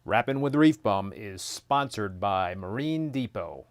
Rappin with ReefBum is sponsored by Marine Depot.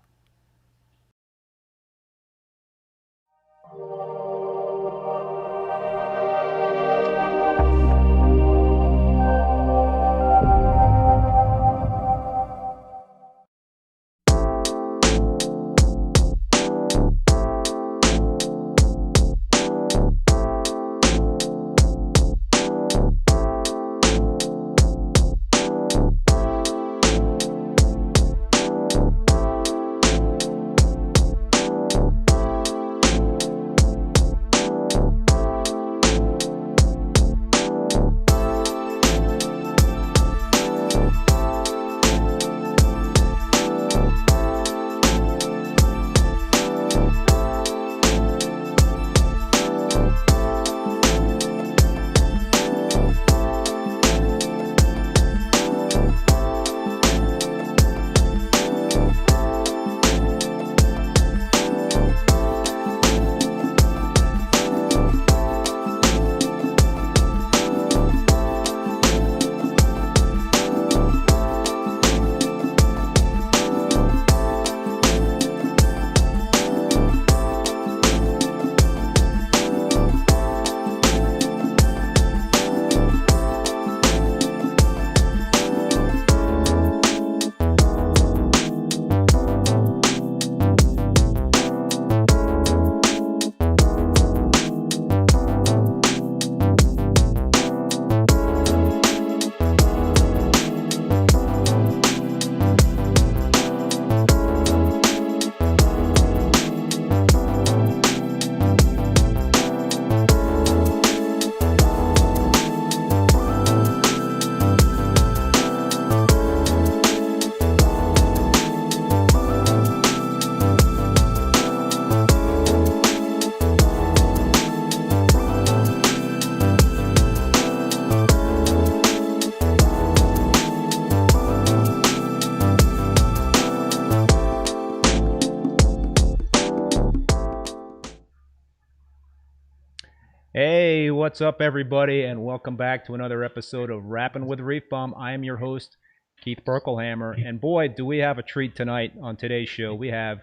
Hey, what's up everybody, and welcome back to another episode of Rappin with ReefBum. I am your host, Keith Berkelhamer, and boy, do we have a treat tonight on today's show. We have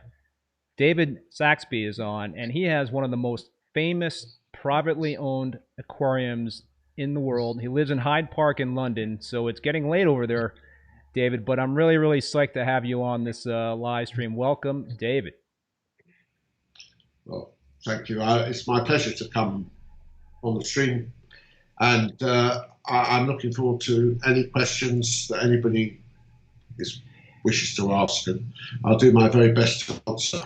David Saxby is on, and he has one of the most famous privately owned aquariums in the world. He lives in Hyde Park in London, so it's getting late over there, David, but I'm really psyched to have you on this live stream. Welcome, David. Well, thank you. It's my pleasure to come on the stream, and I'm looking forward to any questions that anybody wishes to ask, and I'll do my very best to answer.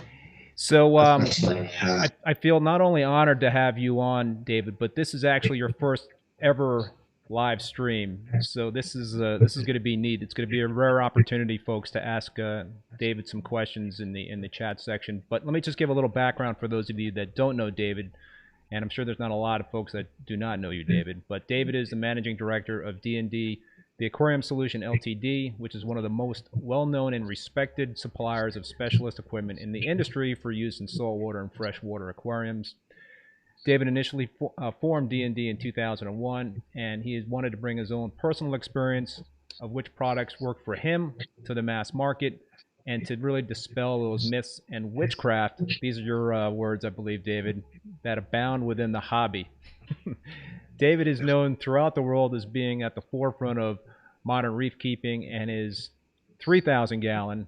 So I feel not only honored to have you on, David, but this is actually your first ever live stream. So this is going to be neat. It's going to be a rare opportunity, folks, to ask David some questions in the chat section. But let me just give a little background for those of you that don't know David. And I'm sure there's not a lot of folks that do not know you, David. But David is the managing director of D&D Aquarium Solution Ltd., which is one of the most well-known and respected suppliers of specialist equipment in the industry for use in saltwater and freshwater aquariums. David initially formed D&D in 2001, and he has wanted to bring his own personal experience of which products work for him to the mass market, and to really dispel those myths and witchcraft, these are your words, I believe, David, that abound within the hobby. David is known throughout the world as being at the forefront of modern reef keeping, and his 3,000-gallon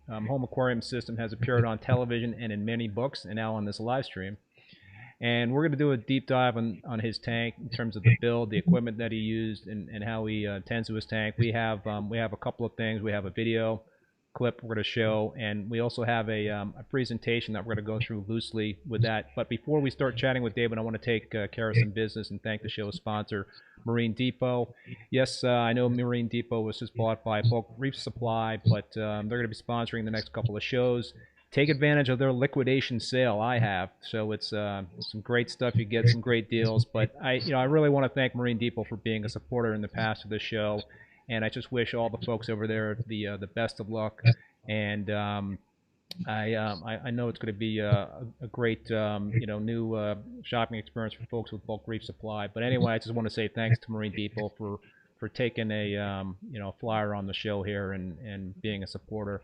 home aquarium system has appeared on television and in many books, and now on this live stream. And we're going to do a deep dive on his tank in terms of the build, the equipment that he used, and how he tends to his tank. We have a couple of things. We have a video clip we're going to show, and we also have a presentation that we're going to go through loosely with that. But before we start chatting with David, I want to take care of some business and thank the show's sponsor, Marine Depot. Yes, I know Marine Depot was just bought by Bulk Reef Supply, but they're going to be sponsoring the next couple of shows. Take advantage of their liquidation sale. I have, so it's some great stuff. You get some great deals. But I really want to thank Marine Depot for being a supporter in the past of this show. And I just wish all the folks over there the best of luck. And I know it's going to be a great new shopping experience for folks with Bulk Reef Supply. But anyway, I just want to say thanks to Marine Depot for taking a you know, flyer on the show here and being a supporter.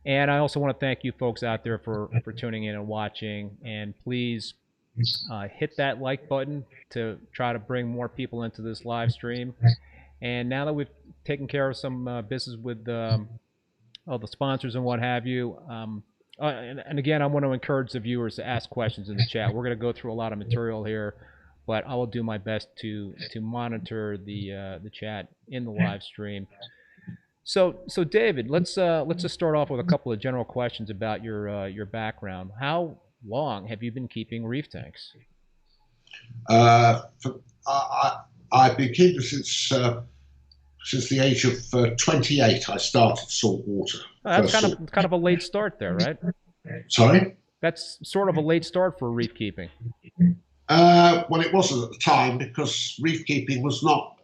And I also want to thank you folks out there for tuning in and watching. And please hit that like button to try to bring more people into this live stream. And now that we've taken care of some business with all the sponsors and what have you, and again, I want to encourage the viewers to ask questions in the chat. We're going to go through a lot of material here, but I will do my best to monitor the chat in the live stream. So David, let's just start off with a couple of general questions about your background. How long have you been keeping reef tanks? I've been keeping since the age of 28. I started saltwater. Oh, that's kind of a late start there, right? Sorry? That's sort of a late start for reef keeping. Well, it wasn't at the time, because reef keeping was not.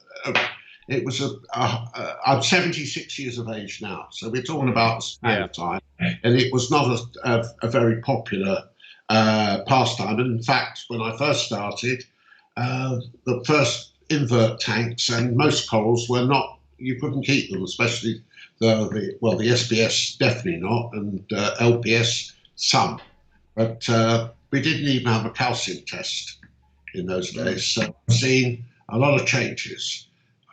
It was I'm 76 years of age now, so we're talking about the span of time, and it was not a very popular pastime. And in fact, when I first started, the first invert tanks and most corals were not. You couldn't keep them, especially the SPS definitely not, and LPS some. But we didn't even have a calcium test in those days, so I've seen a lot of changes.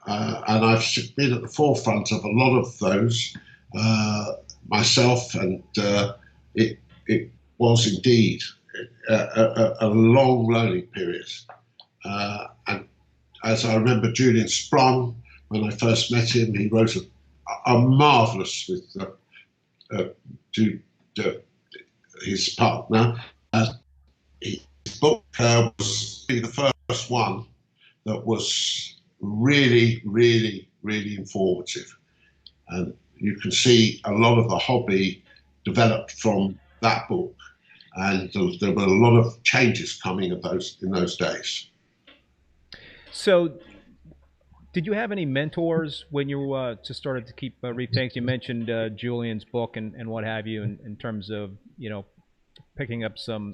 And I've been at the forefront of a lot of those myself, and it was indeed a long learning period. And as I remember, Julian Sprung, when I first met him, he wrote a marvellous with his partner. His book was the first one that was really, really, really informative. And you can see a lot of the hobby developed from that book. And there were a lot of changes coming in those days. So did you have any mentors when you just started to keep reef tanks? You mentioned Julian's book and what have you, in terms of, you know, picking up some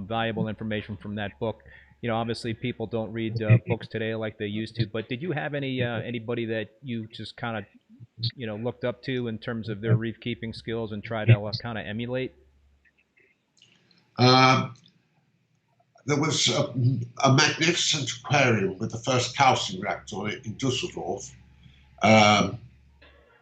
valuable information from that book. You know, obviously people don't read books today like they used to, but did you have anybody that you just kind of, you know, looked up to in terms of their reef keeping skills and tried to kind of emulate? There was a magnificent aquarium with the first calcium reactor on it in Dusseldorf. I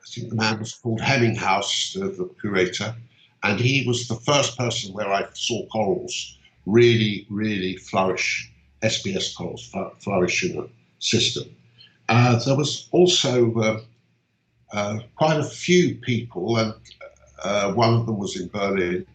think the man was called Hemminghaus, the curator, and he was the first person where I saw corals really, really flourish, SPS corals flourish in the system. There was also quite a few people, and one of them was in Berlin,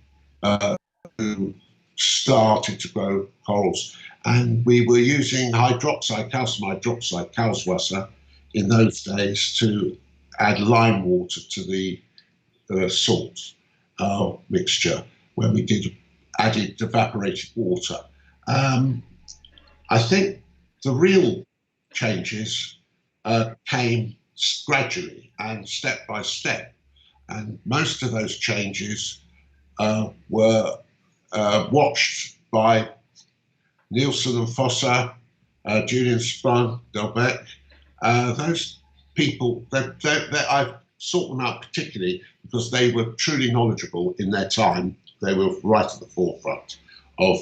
who started to grow corals. And we were using calcium hydroxide, Kalswasser, in those days to add lime water to the salt mixture when we added evaporated water. I think the real changes came gradually and step by step. And most of those changes were watched by Nielsen and Fosser, Julian Sprung, Delbecq. Those people, I sought them out particularly because they were truly knowledgeable in their time. They were right at the forefront of,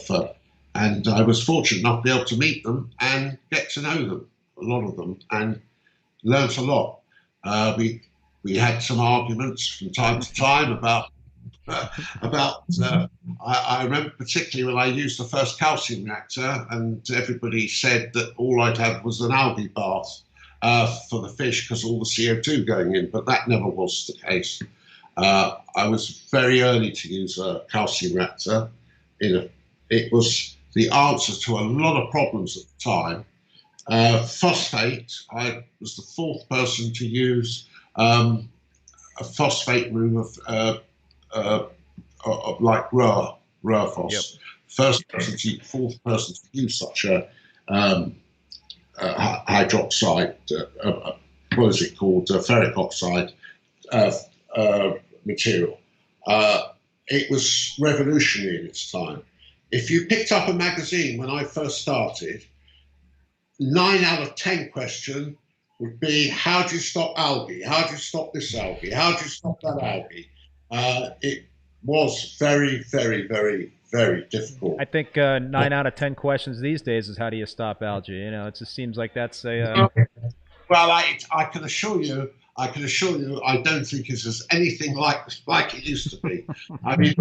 and I was fortunate enough to be able to meet them and get to know them, a lot of them, and learnt a lot. We had some arguments from time to time about I remember particularly when I used the first calcium reactor, and everybody said that all I'd had was an algae bath for the fish because all the CO2 going in, but that never was the case. I was very early to use a calcium reactor. It was the answer to a lot of problems at the time. Phosphate, I was the fourth person to use a phosphate room of like Röhrfoss. Yep. Fourth person to use such a hydroxide, what is it called, ferric oxide material. It was revolutionary in its time. If you picked up a magazine when I first started, 9 out of 10 questions would be, how do you stop algae? How do you stop this algae? How do you stop that algae? It was very, very, very, very difficult. I think 9 out of 10 questions these days is how do you stop algae? You know, it just seems like that's a. Well, I can assure you, I don't think it's anything like it used to be. I mean,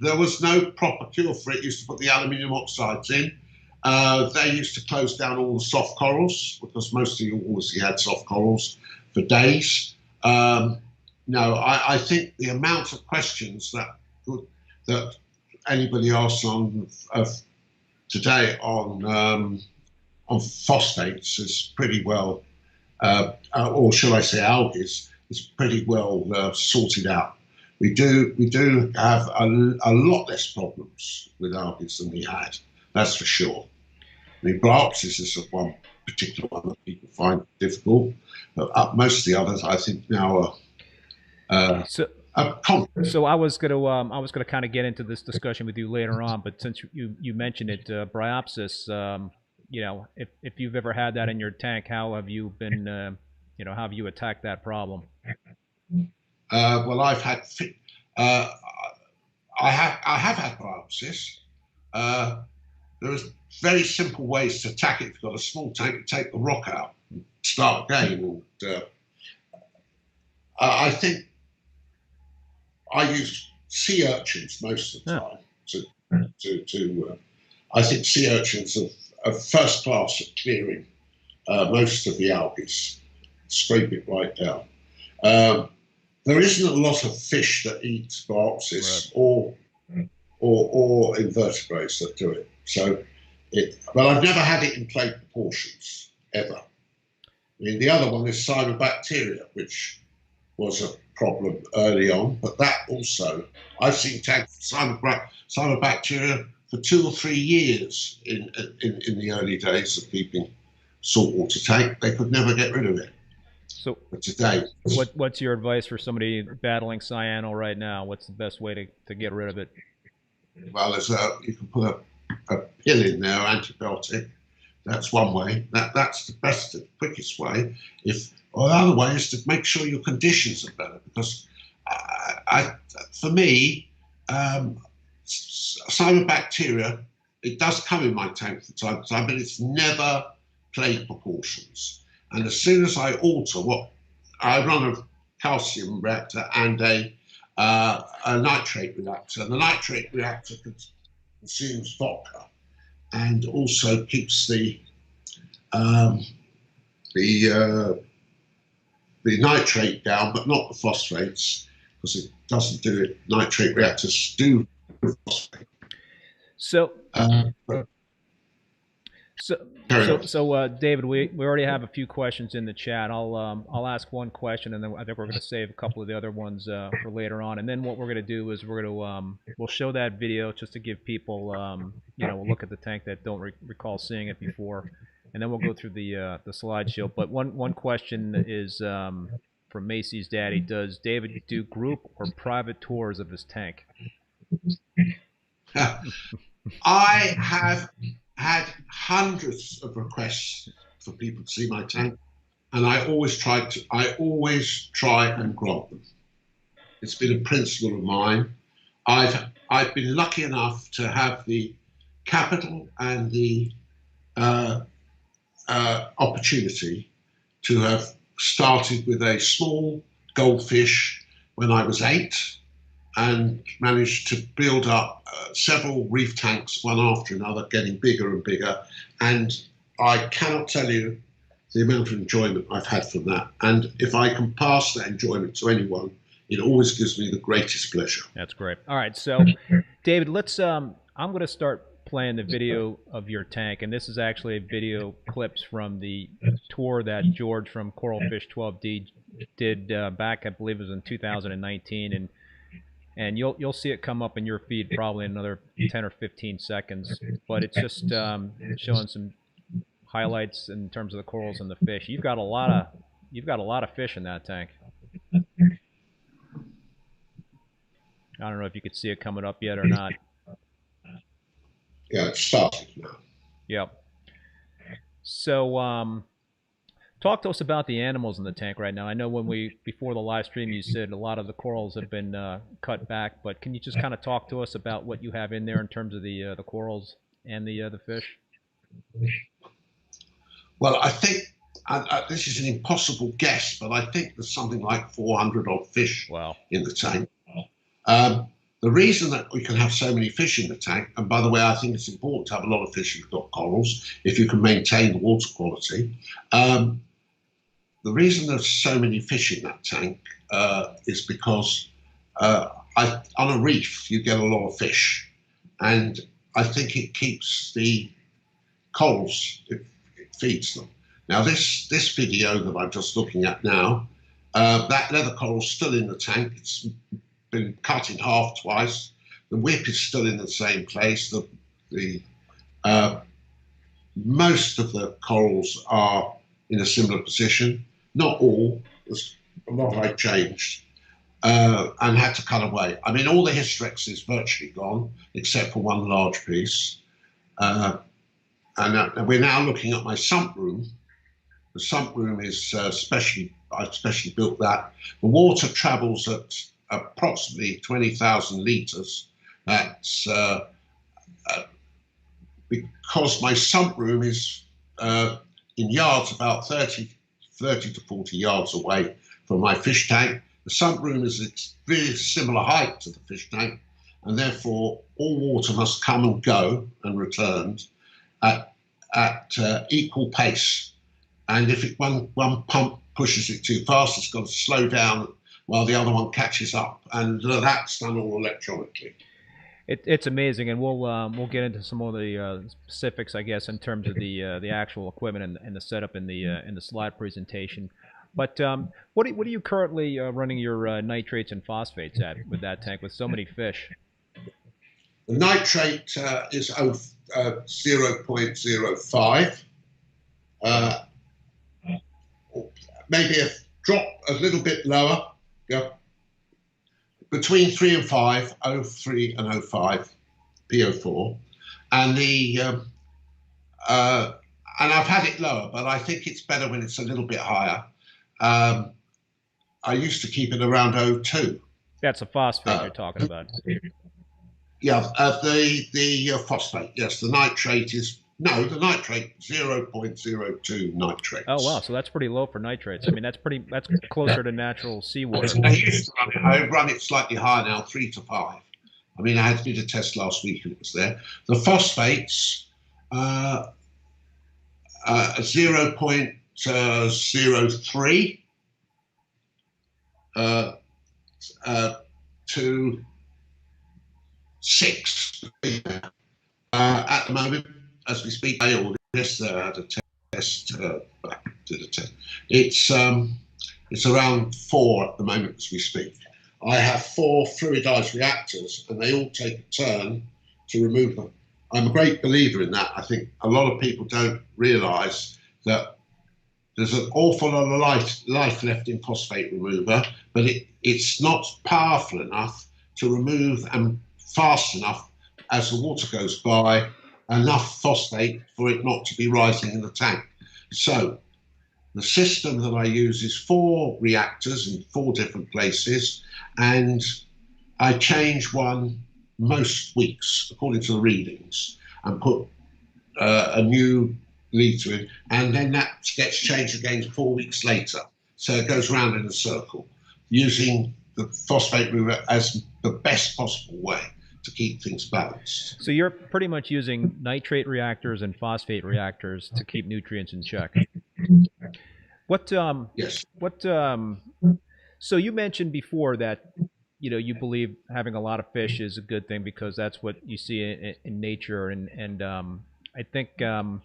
there was no proper cure for it. Used to put the aluminium oxides in. They used to close down all the soft corals because most of you obviously had soft corals for days. No, I think the amount of questions that anybody asks today on phosphates is pretty well, or shall I say algae, is pretty well sorted out. We do have a lot less problems with algae than we had. That's for sure. I mean, Bryopsis is one particular one that people find difficult. Most of the others, I think, now are. So I was gonna kind of get into this discussion with you later on, but since you mentioned it, Bryopsis, you know, if you've ever had that in your tank, how have you been, you know, how have you attacked that problem? Well, I've had, I have had Bryopsis. There are very simple ways to attack it. If you've got a small tank, you take the rock out and start again. And I think I use sea urchins most of the time. I think sea urchins are first class at clearing most of the algae, scrape it right down. There isn't a lot of fish that eat Bryopsis or invertebrates that do it. So, but I've never had it in plate proportions ever. I mean, the other one is cyanobacteria, which was a problem early on, but that also, I've seen tanks of cyanobacteria for 2 or 3 years in the early days of keeping saltwater tank. They could never get rid of it. So but today, what's your advice for somebody battling cyano right now? What's the best way to get rid of it? Well, you can put a pill in there, antibiotic. That's one way. That's the best, the quickest way. Or the other way is to make sure your conditions are better, because for me, cyanobacteria, it does come in my tank from time to time, but it's never plate proportions. And as soon as I alter I run a calcium reactor and a nitrate reactor. The nitrate reactor consumes vodka and also keeps the nitrate down, but not the phosphates, because it doesn't do it. Nitrate reactors do phosphate. So David, we already have a few questions in the chat. I'll ask one question, and then I think we're going to save a couple of the other ones for later on. And then what we're going to do is we'll show that video just to give people you know, a look at the tank that don't recall seeing it before, and then we'll go through the slideshow. But one question is from Macy's Daddy: does David do group or private tours of his tank? I have had hundreds of requests for people to see my tank, and I always try and grant them. It's been a principle of mine. I've been lucky enough to have the capital and the opportunity to have started with a small goldfish when I was 8, and managed to build up several reef tanks, one after another, getting bigger and bigger. And I cannot tell you the amount of enjoyment I've had from that. And if I can pass that enjoyment to anyone, it always gives me the greatest pleasure. That's great. All right, so David, let's. I'm going to start playing the video of your tank, and this is actually video clips from the tour that George from Coralfish 12D did back, I believe it was in 2019, and you'll see it come up in your feed probably in another 10 or 15 seconds. But it's just showing some highlights in terms of the corals and the fish. You've got a lot of fish in that tank. I don't know if you could see it coming up yet or not. Yeah, it's started now. Yep. So Talk to us about the animals in the tank right now. I know before the live stream, you said a lot of the corals have been cut back, but can you just kind of talk to us about what you have in there in terms of the corals and the fish? Well, I think this is an impossible guess, but I think there's something like 400 odd fish in the tank. The reason that we can have so many fish in the tank, and by the way, I think it's important to have a lot of fish if you've got corals, if you can maintain the water quality. The reason there's so many fish in that tank is because on a reef, you get a lot of fish. And I think it keeps the corals, it feeds them. Now, this video that I'm just looking at now, that leather coral's still in the tank. It's been cut in half twice. The whip is still in the same place. Most of the corals are in a similar position. Not all. There's a lot I've changed and had to cut away. I mean, all the Hysterex is virtually gone, except for one large piece. And we're now looking at my sump room. The sump room is I've specially built that. The water travels at approximately 20,000 litres. That's because my sump room is in yards about 30 to 40 yards away from my fish tank. The sump room is a very similar height to the fish tank, and therefore all water must come and go and return at equal pace. And if one pump pushes it too fast, it's got to slow down while the other one catches up, and that's done all electronically. It's amazing, and we'll get into some more of the specifics, I guess, in terms of the actual equipment and the setup in the slide presentation. But what are you currently running your nitrates and phosphates at with that tank with so many fish? The nitrate is 0.05. Maybe a drop a little bit lower. Yeah. Between 3 and 5, 03 and 05, PO4, and and I've had it lower, but I think it's better when it's a little bit higher. I used to keep it around 02. That's a phosphate you're talking about. Yeah, the phosphate. Yes, the nitrate is the nitrate 0.02 nitrates. Oh wow, so that's pretty low for nitrates. I mean, that's closer to natural seawater. I run it slightly higher now, 3 to 5. I mean, I had to do the test last week and it was there. The phosphates 0.03 to 6 at the moment. As we speak, I ordered this. I had a test. Did a test. It's around 4 at the moment as we speak. I have 4 fluidized reactors, and they all take a turn to remove them. I'm a great believer in that. I think a lot of people don't realise that there's an awful lot of life left in phosphate remover, but it's not powerful enough to remove and fast enough as the water goes by enough phosphate for it not to be rising in the tank. So the system that I use is 4 reactors in 4 different places, and I change one most weeks according to the readings and put a new litre in, and then that gets changed again 4 weeks later. So it goes round in a circle, using the phosphate remover as the best possible way to keep things balanced. So you're pretty much using nitrate reactors and phosphate reactors to keep nutrients in check. Yes. So you mentioned before that you believe having a lot of fish is a good thing because that's what you see in nature, and I think I've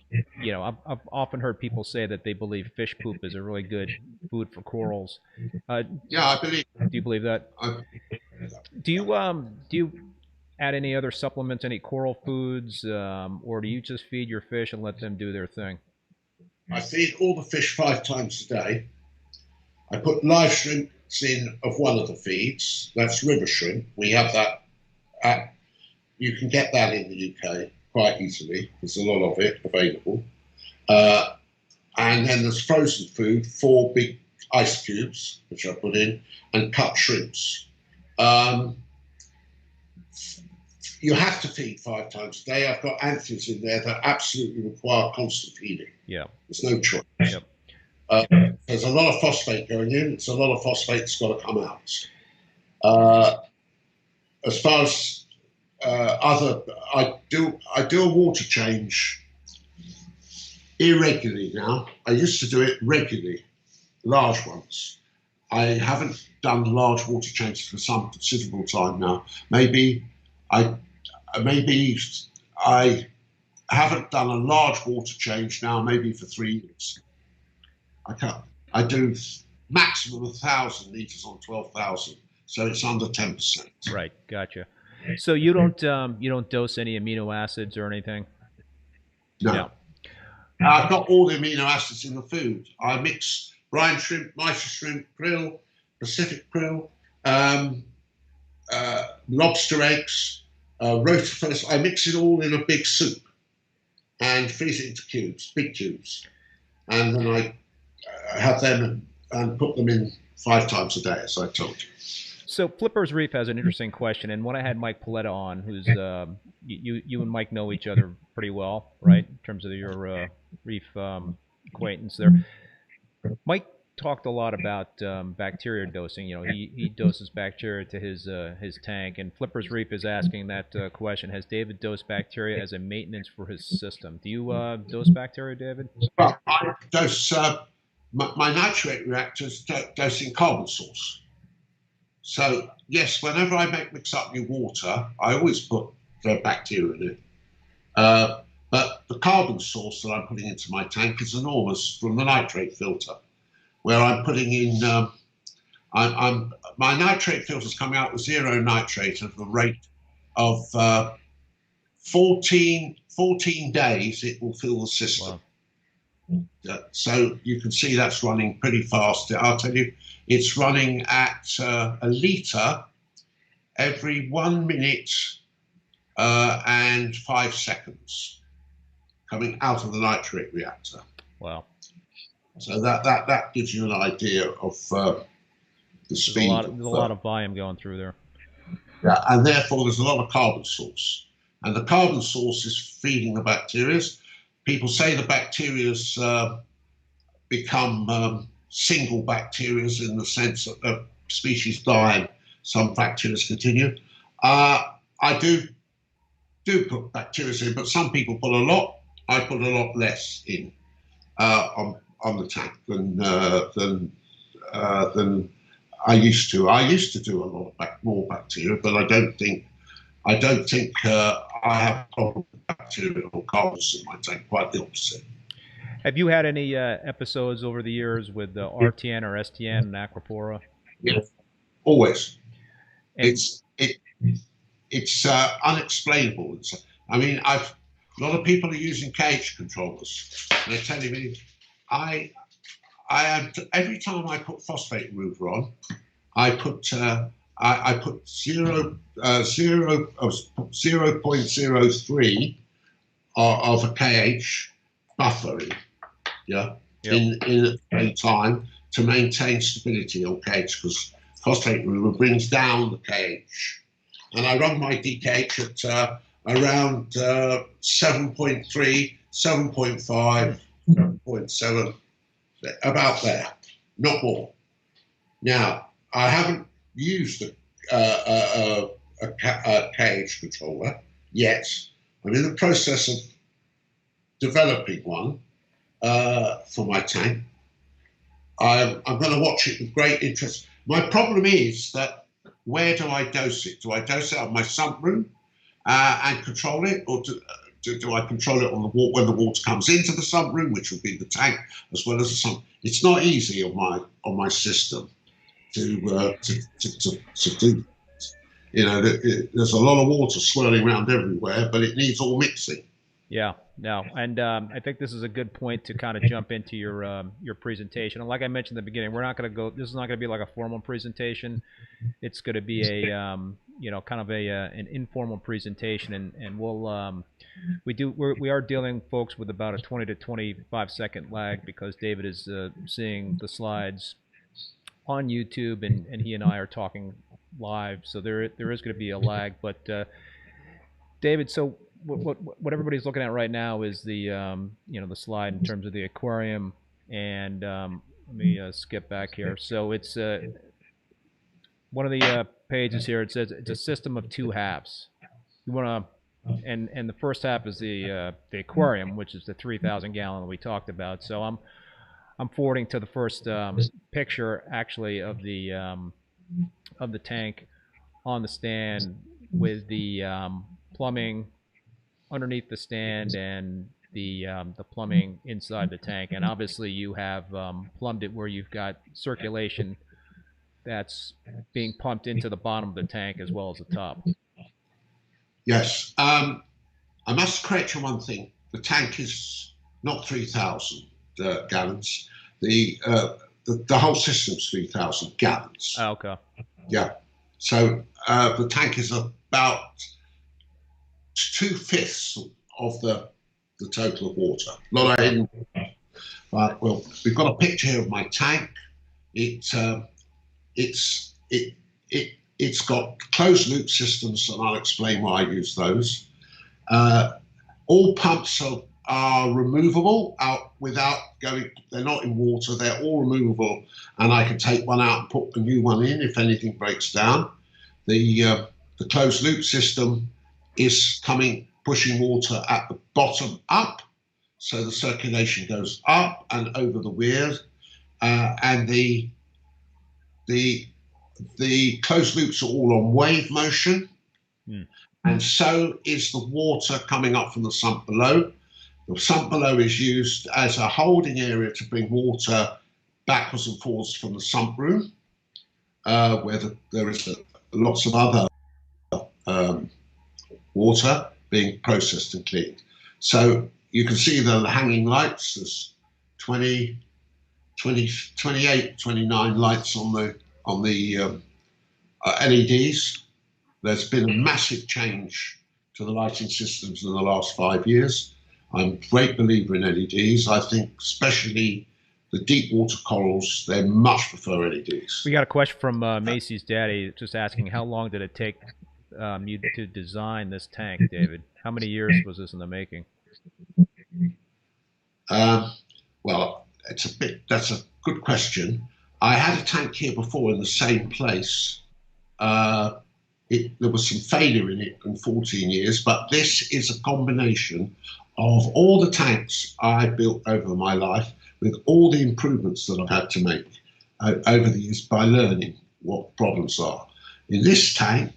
often heard people say that they believe fish poop is a really good food for corals. Yeah, I believe. Do you believe that? Do you add any other supplements, any coral foods, or do you just feed your fish and let them do their thing? I feed all the fish 5 times a day. I put live shrimps in of one of the feeds. That's river shrimp. We have that. You can get that in the UK quite easily. There's a lot of it available. and then there's frozen food, 4 big ice cubes, which I put in, and cut shrimps. You have to feed 5 times a day. I've got anthers in there that absolutely require constant feeding. Yeah. There's no choice. Yep. There's a lot of phosphate going in. It's a lot of phosphate that's got to come out. As far as I do a water change irregularly now. I used to do it regularly, large ones. I haven't done large water changes for some considerable time now. Maybe I haven't done a large water change now, maybe for 3 years. I do maximum 1,000 litres on 12,000, so it's under 10%. Right, gotcha. So you don't dose any amino acids or anything? No. I've got all the amino acids in the food. I mix brine shrimp, mysis shrimp, krill, Pacific krill, lobster eggs, rotifers. I mix it all in a big soup and freeze it into cubes, big cubes, and then I have them and put them in 5 times a day, as I told you. So Flipper's Reef has an interesting question, and when I had Mike Paletta on, who's you and Mike know each other pretty well, right, in terms of your reef acquaintance there. Mike talked a lot about bacteria dosing. You know, he doses bacteria to his tank, and Flipper's Reef is asking that question: has David dosed bacteria as a maintenance for his system? Do you dose bacteria, David? Well, I dose my nitrate reactors dosing carbon source. So yes, whenever I mix up new water, I always put the bacteria in it. But the carbon source that I'm putting into my tank is enormous from the nitrate filter, where I'm putting in, my nitrate filter is coming out with 0 nitrate at the rate of 14 days. It will fill the system. Wow. So you can see that's running pretty fast. I'll tell you, it's running at a litre every 1 minute and 5 seconds coming out of the nitrate reactor. Wow. So that gives you an idea of the speed. There's a lot of volume going through there. Yeah, and therefore there's a lot of carbon source. And the carbon source is feeding the bacteria. People say the bacteria become single bacteria in the sense that the species die and some bacteria continue. I do put bacteria in, but some people put a lot. I put a lot less in on the tank than I used to. I used to do a lot more bacteria, but I don't think I have a problem with bacteria or carbons in my tank. Quite the opposite. Have you had any episodes over the years with RTN or STN and Aquapora? Yes, always. And it's unexplainable. I mean, a lot of people are using cage controllers. They're telling me, I am every time I put phosphate remover on, I put 0.03 of a KH buffer in. Yeah, yep. in a time to maintain stability on KH, because phosphate remover brings down the KH. And I run my DKH at around 7.3, 7.5, 7.7, about there, not more. Now, I haven't used a KH controller yet. I'm in the process of developing one for my tank. I'm going to watch it with great interest. My problem is that where do I dose it? Do I dose it on my sump room and control it, or do I control it on the water when the water comes into the sump room, which will be the tank as well as the sump? It's not easy on my system to do. You know, there's a lot of water swirling around everywhere, but it needs all mixing. Yeah, no, and I think this is a good point to kind of jump into your presentation. And like I mentioned at the beginning, we're not going to go. This is not going to be like a formal presentation. It's going to be a kind of an informal presentation, and we are dealing, folks, with about a 20 to 25-second lag because David is seeing the slides on YouTube, and he and I are talking live, so there is going to be a lag. But David, so what everybody's looking at right now is the the slide in terms of the aquarium, and let me skip back here. So it's one of the pages here. It says it's a system of two halves. You want to, and the first half is the aquarium, which is the 3,000 gallon that we talked about. So I'm forwarding to the first picture actually of the tank on the stand with the plumbing underneath the stand and the plumbing inside the tank. And obviously you have plumbed it where you've got circulation that's being pumped into the bottom of the tank as well as the top. Yes. I must correct you one thing. The tank is not 3,000 gallons. The whole system's 3,000 gallons. Oh, okay. Yeah. So the tank is about 2/5 of the total of water. Right. Well, we've got a picture here of my tank. It's got closed loop systems, and I'll explain why I use those. All pumps are removable out without going. They're not in water. They're all removable, and I can take one out and put a new one in if anything breaks down. The closed loop system is pushing water at the bottom up, so the circulation goes up and over the weir, and the closed loops are all on wave motion, and so is the water coming up from the sump below. The sump below is used as a holding area to bring water backwards and forwards from the sump room, where there is lots of other water being processed and cleaned. So you can see the hanging lights. There's 28, 29 lights on the LEDs. There's been a massive change to the lighting systems in the last 5 years. I'm a great believer in LEDs. I think especially the deep water corals, they much prefer LEDs. We got a question from Macy's daddy just asking, how long did it take you to design this tank, David? How many years was this in the making? Well, that's a good question. I had a tank here before in the same place. There was some failure in it in 14 years, but this is a combination of all the tanks I built over my life with all the improvements that I've had to make over the years by learning what problems are. In this tank,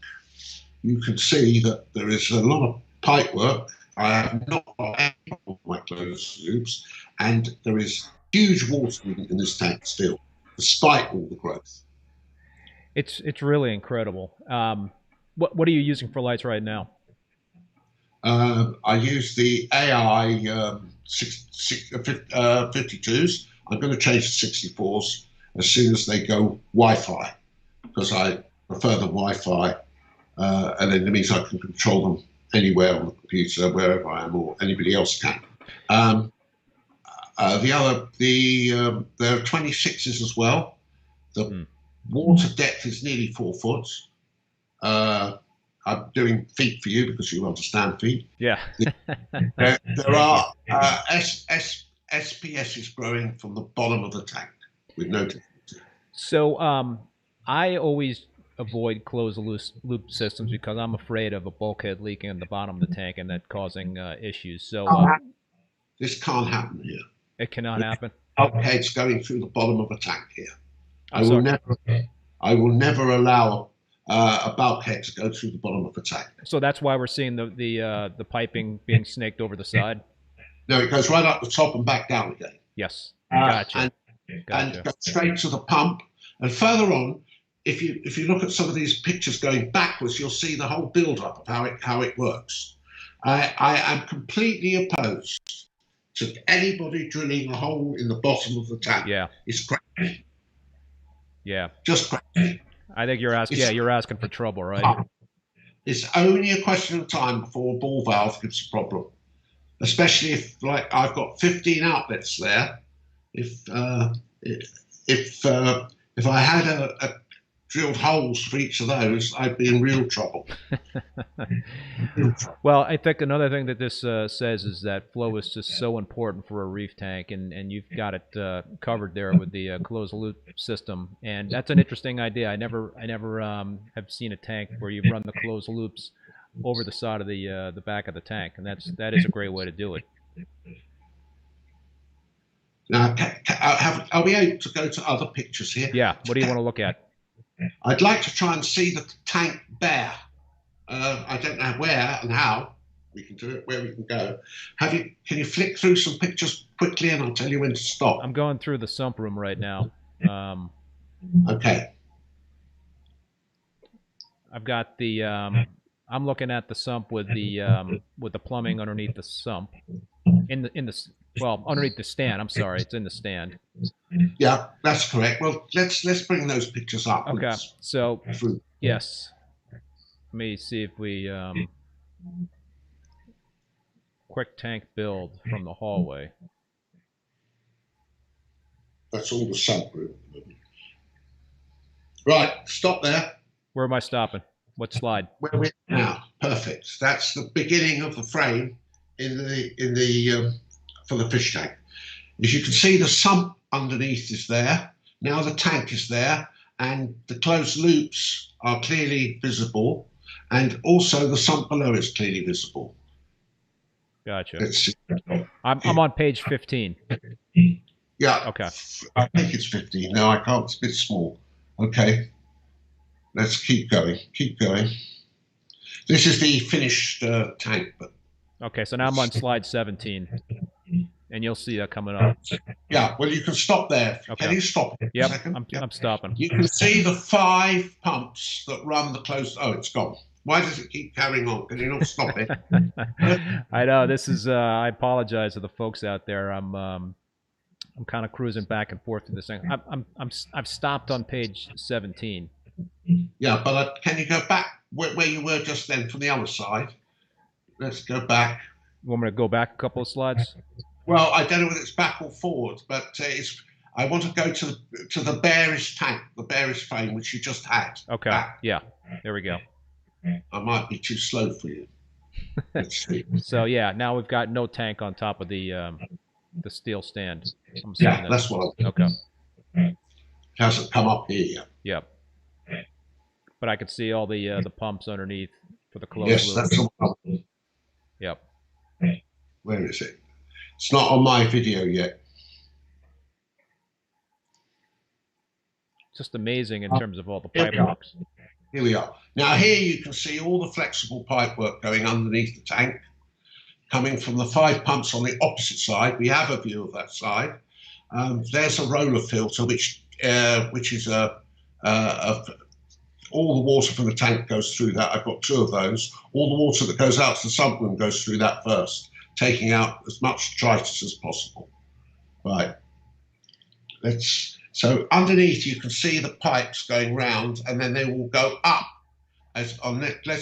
you can see that there is a lot of pipe work. I have not got any of my closed loops, and there is huge water in this tank still, despite all the growth. It's really incredible. What are you using for lights right now? I use the AI 52s. I'm going to change to 64s as soon as they go Wi-Fi, because I prefer the Wi-Fi, and then it means I can control them anywhere on the computer, wherever I am, or anybody else can. There are 26s as well. The water depth is nearly 4 foot. I'm doing feet for you because you understand feet. Yeah. there are SPSs growing from the bottom of the tank with no difficulty. So I always avoid closed loop systems because I'm afraid of a bulkhead leaking in the bottom of the tank and that causing issues. So this can't happen here. It cannot happen. Bulkheads going through the bottom of a tank here. I will never allow a bulkhead to go through the bottom of the tank. So that's why we're seeing the piping being snaked over the side? No, it goes right up the top and back down again. Yes. Gotcha. And goes straight to the pump. And further on, if you look at some of these pictures going backwards, you'll see the whole build-up of how it works. I am completely opposed to anybody drilling a hole in the bottom of the tank. Yeah. It's crazy. Yeah. Just crazy. I think you're asking. Yeah, you're asking for trouble, right? It's only a question of time before a ball valve gives a problem. Especially if, like, I've got 15 outlets there. If I had a drilled holes for each of those, I'd be in real trouble. Well, I think another thing that this says is that flow is just so important for a reef tank, and you've got it covered there with the closed loop system, and that's an interesting idea. I never have seen a tank where you run the closed loops over the side of the back of the tank, and that is a great way to do it. Now, are we able to go to other pictures here? Yeah. What do you want to look at? I'd like to try and see the tank bare. I don't know where and how we can do it, where we can go. Can you flick through some pictures quickly, and I'll tell you when to stop? I'm going through the sump room right now. Okay. I've got the. I'm looking at the sump with the plumbing underneath the sump, underneath the stand. I'm sorry, it's in the stand. Yeah, that's correct. Well, let's bring those pictures up. Okay. So yes. Let me see if we quick tank build from the hallway. That's all the sump room. Right, stop there. Where am I stopping? What slide? Where we're now. Perfect. That's the beginning of the frame in the for the fish tank. As you can see, the sump underneath is there. Now the tank is there, and the closed loops are clearly visible. And also the sump below is clearly visible. Gotcha. I'm on page 15. Yeah. Okay. I think it's 15. No, I can't. It's a bit small. Okay. Let's keep going. Keep going. This is the finished tank. But okay, so now I'm on slide 17. And you'll see that coming up. Yeah, well, you can stop there. Okay. Can you stop it yep, a second? I'm stopping. You can see the 5 pumps that run the closed... Oh, it's gone. Why does it keep carrying on? Can you not stop it? I know. This is... I apologize to the folks out there. I'm kind of cruising back and forth through this thing. I've stopped on page 17. Yeah, but can you go back where you were just then from the other side? Let's go back. You want me to go back a couple of slides? Well, I don't know whether it's back or forward, but I want to go to the bearish tank, the bearish frame, which you just had. Okay. Back. Yeah. There we go. I might be too slow for you. Let's see. So yeah, now we've got no tank on top of the steel stand. Yeah, that's what I'm okay. It hasn't come up here yet. Yep. But I could see all the pumps underneath for the closed yes, loop. That's the one. Yep. Where is it? It's not on my video yet. Just amazing in terms of all the pipe works. Here we are. Now here you can see all the flexible pipe work going underneath the tank, coming from the 5 pumps on the opposite side. We have a view of that side. There's a roller filter, which is all the water from the tank goes through that. I've got 2 of those. All the water that goes out to the sump room goes through that first, taking out as much detritus as possible. Right. So underneath you can see the pipes going round, and then they will go up. Let's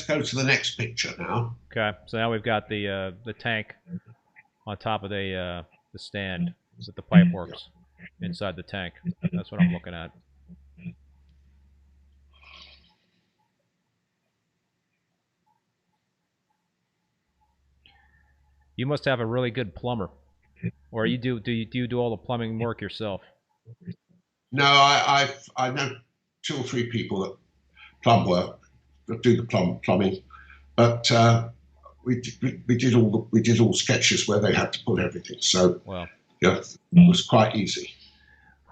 go to the next picture now. Okay. So now we've got the tank on top of the stand with the pipe works inside the tank. That's what I'm looking at. You must have a really good plumber, or do you do all the plumbing work yourself? No, I know 2 or 3 people that plumb work, that do the plumbing, but we did all sketches where they had to put everything. So well, yeah, it was quite easy.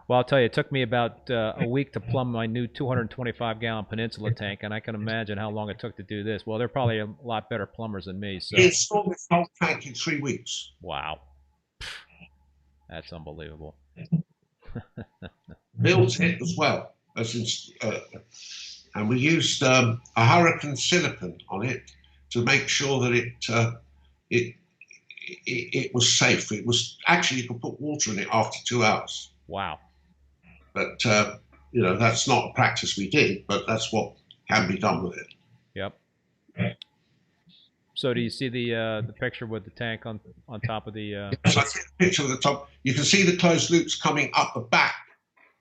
Well, I'll tell you, it took me about a week to plumb my new 225-gallon Peninsula tank, and I can imagine how long it took to do this. Well, they're probably a lot better plumbers than me. So. He installed this whole tank in 3 weeks. Wow. That's unbelievable. Built it as well, and we used a hurricane silicon on it to make sure that it was safe. It was actually, you could put water in it after 2 hours. Wow. But you know, that's not a practice we did, but that's what can be done with it. Yep. So do you see the picture with the tank on top of the? Yes, I see the picture of the top. You can see the closed loops coming up the back,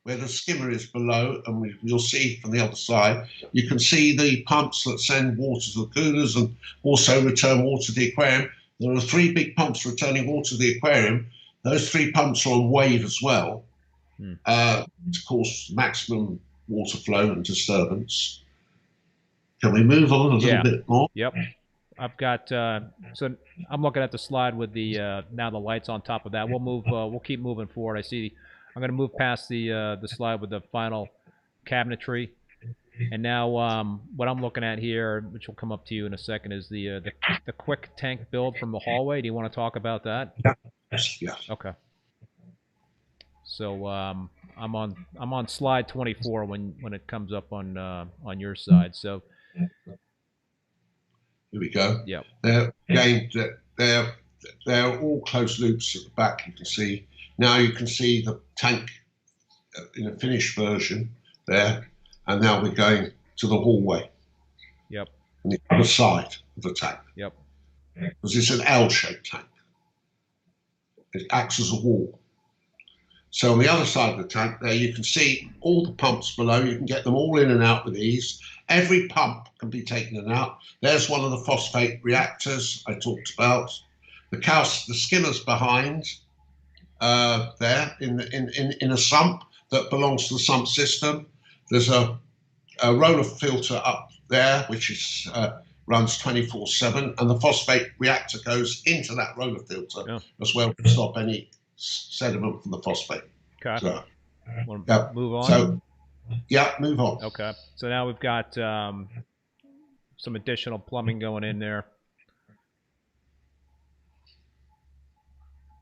where the skimmer is below, and you'll see from the other side. You can see the pumps that send water to the coolers and also return water to the aquarium. There are 3 big pumps returning water to the aquarium. Those 3 pumps are on wave as well, to cause maximum water flow and disturbance. Can we move on a little bit more? Yep. I've got so I'm looking at the slide with the now the lights on top of that. We'll move. We'll keep moving forward. I see. I'm going to move past the slide with the final cabinetry, and now what I'm looking at here, which will come up to you in a second, is the quick tank build from the hallway. Do you want to talk about that? Yeah. Okay. So I'm on slide 24 when it comes up on your side. So. Here we go. Yep. They're all closed loops at the back. You can see now. You can see the tank in a finished version there, and now we're going to the hallway. Yep. On the other side of the tank. Yep. Because it's an L-shaped tank. It acts as a wall. So on the other side of the tank there, you can see all the pumps below. You can get them all in and out with ease. Every pump can be taken in and out. There's one of the phosphate reactors I talked about. The skimmers behind there in a sump that belongs to the sump system. There's a roller filter up there which is runs 24/7, and the phosphate reactor goes into that roller filter as well to stop any sediment from the phosphate. Okay. So, move on. So, move on. Okay. So now we've got some additional plumbing going in there.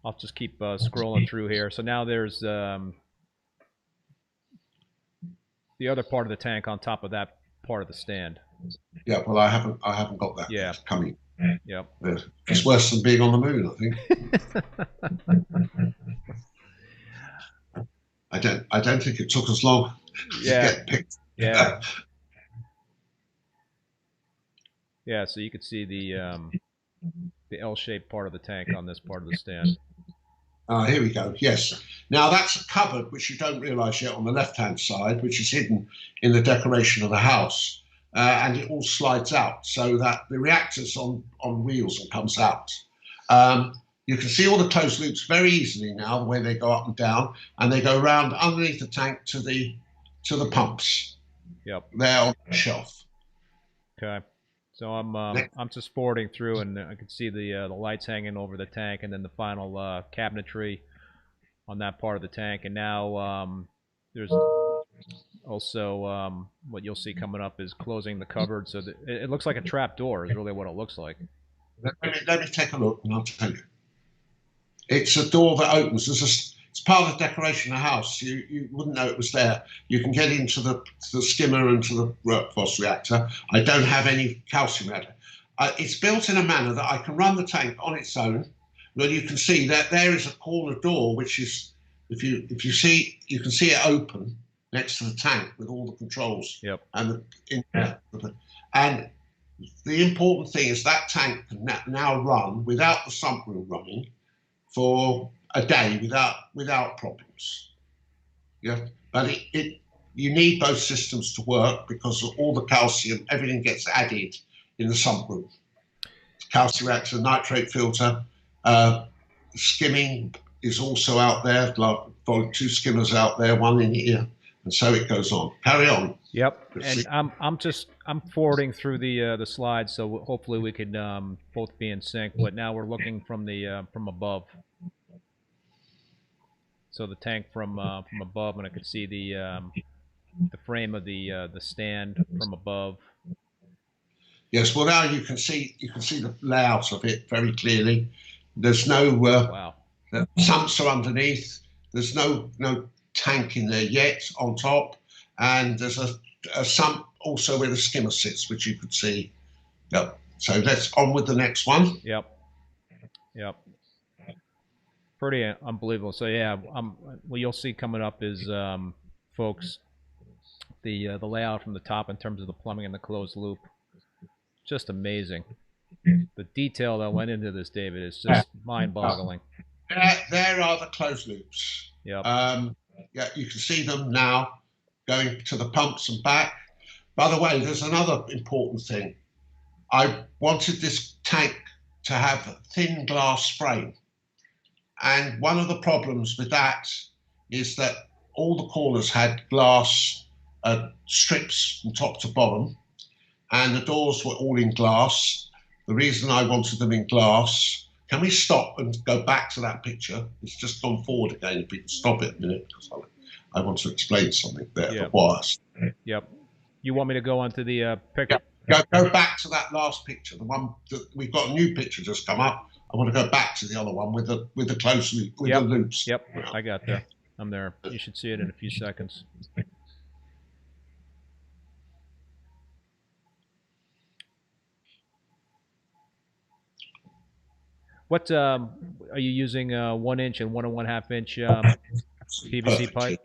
I'll just keep scrolling through here. So now there's the other part of the tank on top of that part of the stand. Yeah. Well, I haven't got that. Yeah. Coming. Yep. It's worse than being on the moon, I think. I don't think it took as long to get picked. Yeah. Yeah, so you can see the L-shaped part of the tank on this part of the stand. Here we go. Yes. Now that's a cupboard which you don't realise yet on the left-hand side, which is hidden in the decoration of the house, and it all slides out so that the reactor's on wheels and comes out. You can see all the closed loops very easily now, the way they go up and down, and they go round underneath the tank to the pumps. Yep. There on the shelf. Okay. So I'm just forwarding through, and I can see the lights hanging over the tank, and then the final cabinetry on that part of the tank. And now there's also what you'll see coming up is closing the cupboard, so that it looks like a trap door is really what it looks like. Let me take a look, and I'll tell you. It's a door that opens. It's part of the decoration of the house. You wouldn't know it was there. You can get into the skimmer and to the phos reactor. I don't have any calcium reactor. It's built in a manner that I can run the tank on its own. Well, you can see that there is a corner door, which is, if you see, you can see it open next to the tank with all the controls. Yep. And the important thing is that tank can now run without the sump wheel running for a day without problems. Yeah, but you need both systems to work because of all the calcium, everything gets added in the sump room. Calcium reactor, nitrate filter, skimming is also out there. Like 2 skimmers out there, 1 in here, and so it goes on. Carry on. Yep. And I'm forwarding through the slides, so hopefully we could both be in sync. But now we're looking from above. So the tank from above, and I could see the frame of the stand from above. Yes. Well, now you can see the layout of it very clearly. There's no wow. Sumps are underneath. There's no tank in there yet on top, and there's a sump also where the skimmer sits, which you could see. Yep. So let's on with the next one. Yep. Yep. Pretty unbelievable. So yeah, what you'll see coming up is, folks, the layout from the top in terms of the plumbing and the closed loop. Just amazing. The detail that went into this, David, is just mind-boggling. There are the closed loops. Yep. Yeah, you can see them now going to the pumps and back. By the way, there's another important thing. I wanted this tank to have a thin glass frame. And one of the problems with that is that all the corners had glass strips from top to bottom, and the doors were all in glass. The reason I wanted them in glass, can we stop and go back to that picture? It's just gone forward again. If we can stop it a minute, because I want to explain something there. Yep. The wires. Yep. You want me to go on to the picture? Go back to that last picture. The one that we've got a new picture just come up. I want to go back to the other one with the close loop, with the loops. Yep, I got there. I'm there. You should see it in a few seconds. What are you using? 1 inch and 1 1/2 inch PVC pipe?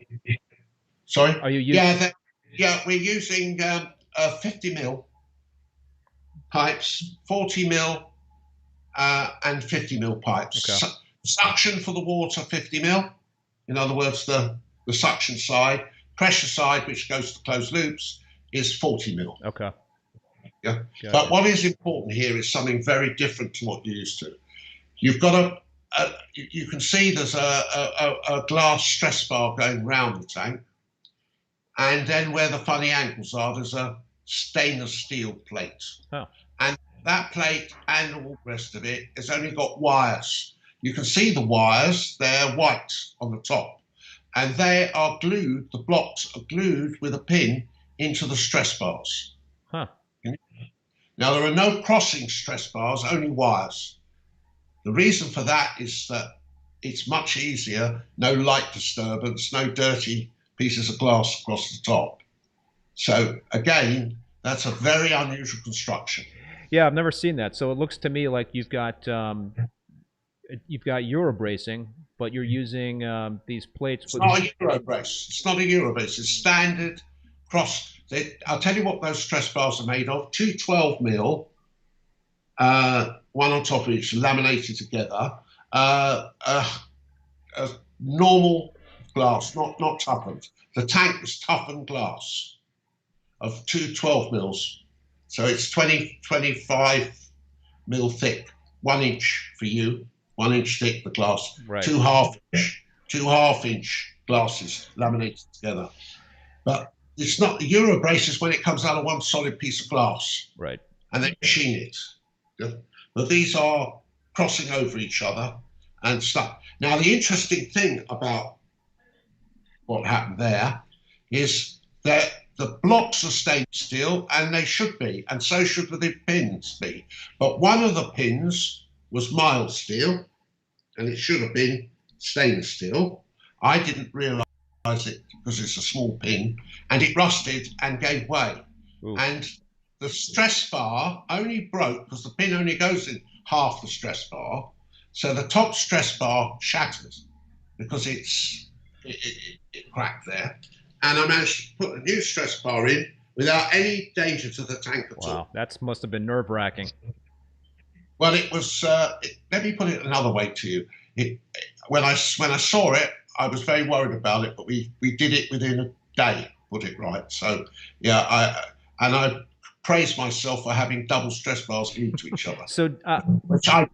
Sorry. Are you using? Yeah, we're using 50 mil pipes, 40 mil. And 50 mil pipes. Okay. Suction for the water, 50 mil. In other words, the suction side. Pressure side, which goes to closed loops, is 40 mil. Okay. Yeah. Gotcha. But what is important here is something very different to what you're used to. You've got you can see there's a glass stress bar going round the tank. And then where the funny angles are, there's a stainless steel plate. Oh. And that plate and all the rest of it has only got wires. You can see the wires, they're white on the top. And they are glued, the blocks are glued with a pin into the stress bars. Huh. Now, there are no crossing stress bars, only wires. The reason for that is that it's much easier, no light disturbance, no dirty pieces of glass across the top. So again, that's a very unusual construction. Yeah, I've never seen that. So it looks to me like you've got Euro bracing, but you're using these plates. It's not a Euro brace. It's not a Euro brace. It's standard cross. I'll tell you what those stress bars are made of. 2 12 mil, one on top of each, laminated together. A normal glass, not toughened. The tank was toughened glass of 2 12 mils. So it's 25 mil thick, 1 inch for you, 1 inch thick, the glass, right. 2 half-inch glasses laminated together. But it's not the Euro braces when it comes out of one solid piece of glass. Right. And they machine it. Yeah? But these are crossing over each other and stuff. Now, the interesting thing about what happened there is that the blocks are stainless steel, and they should be, and so should the pins be. But one of the pins was mild steel, and it should have been stainless steel. I didn't realise it because it's a small pin, and it rusted and gave way. Ooh. And the stress bar only broke because the pin only goes in half the stress bar. So the top stress bar shattered because it cracked there. And I managed to put a new stress bar in without any danger to the tank at all. Wow, that must have been nerve-wracking. Well, it was. Let me put it another way to you. When I saw it, I was very worried about it, but we did it within a day. Put it right. So yeah, I praise myself for having double stress bars glued to each other. So, which I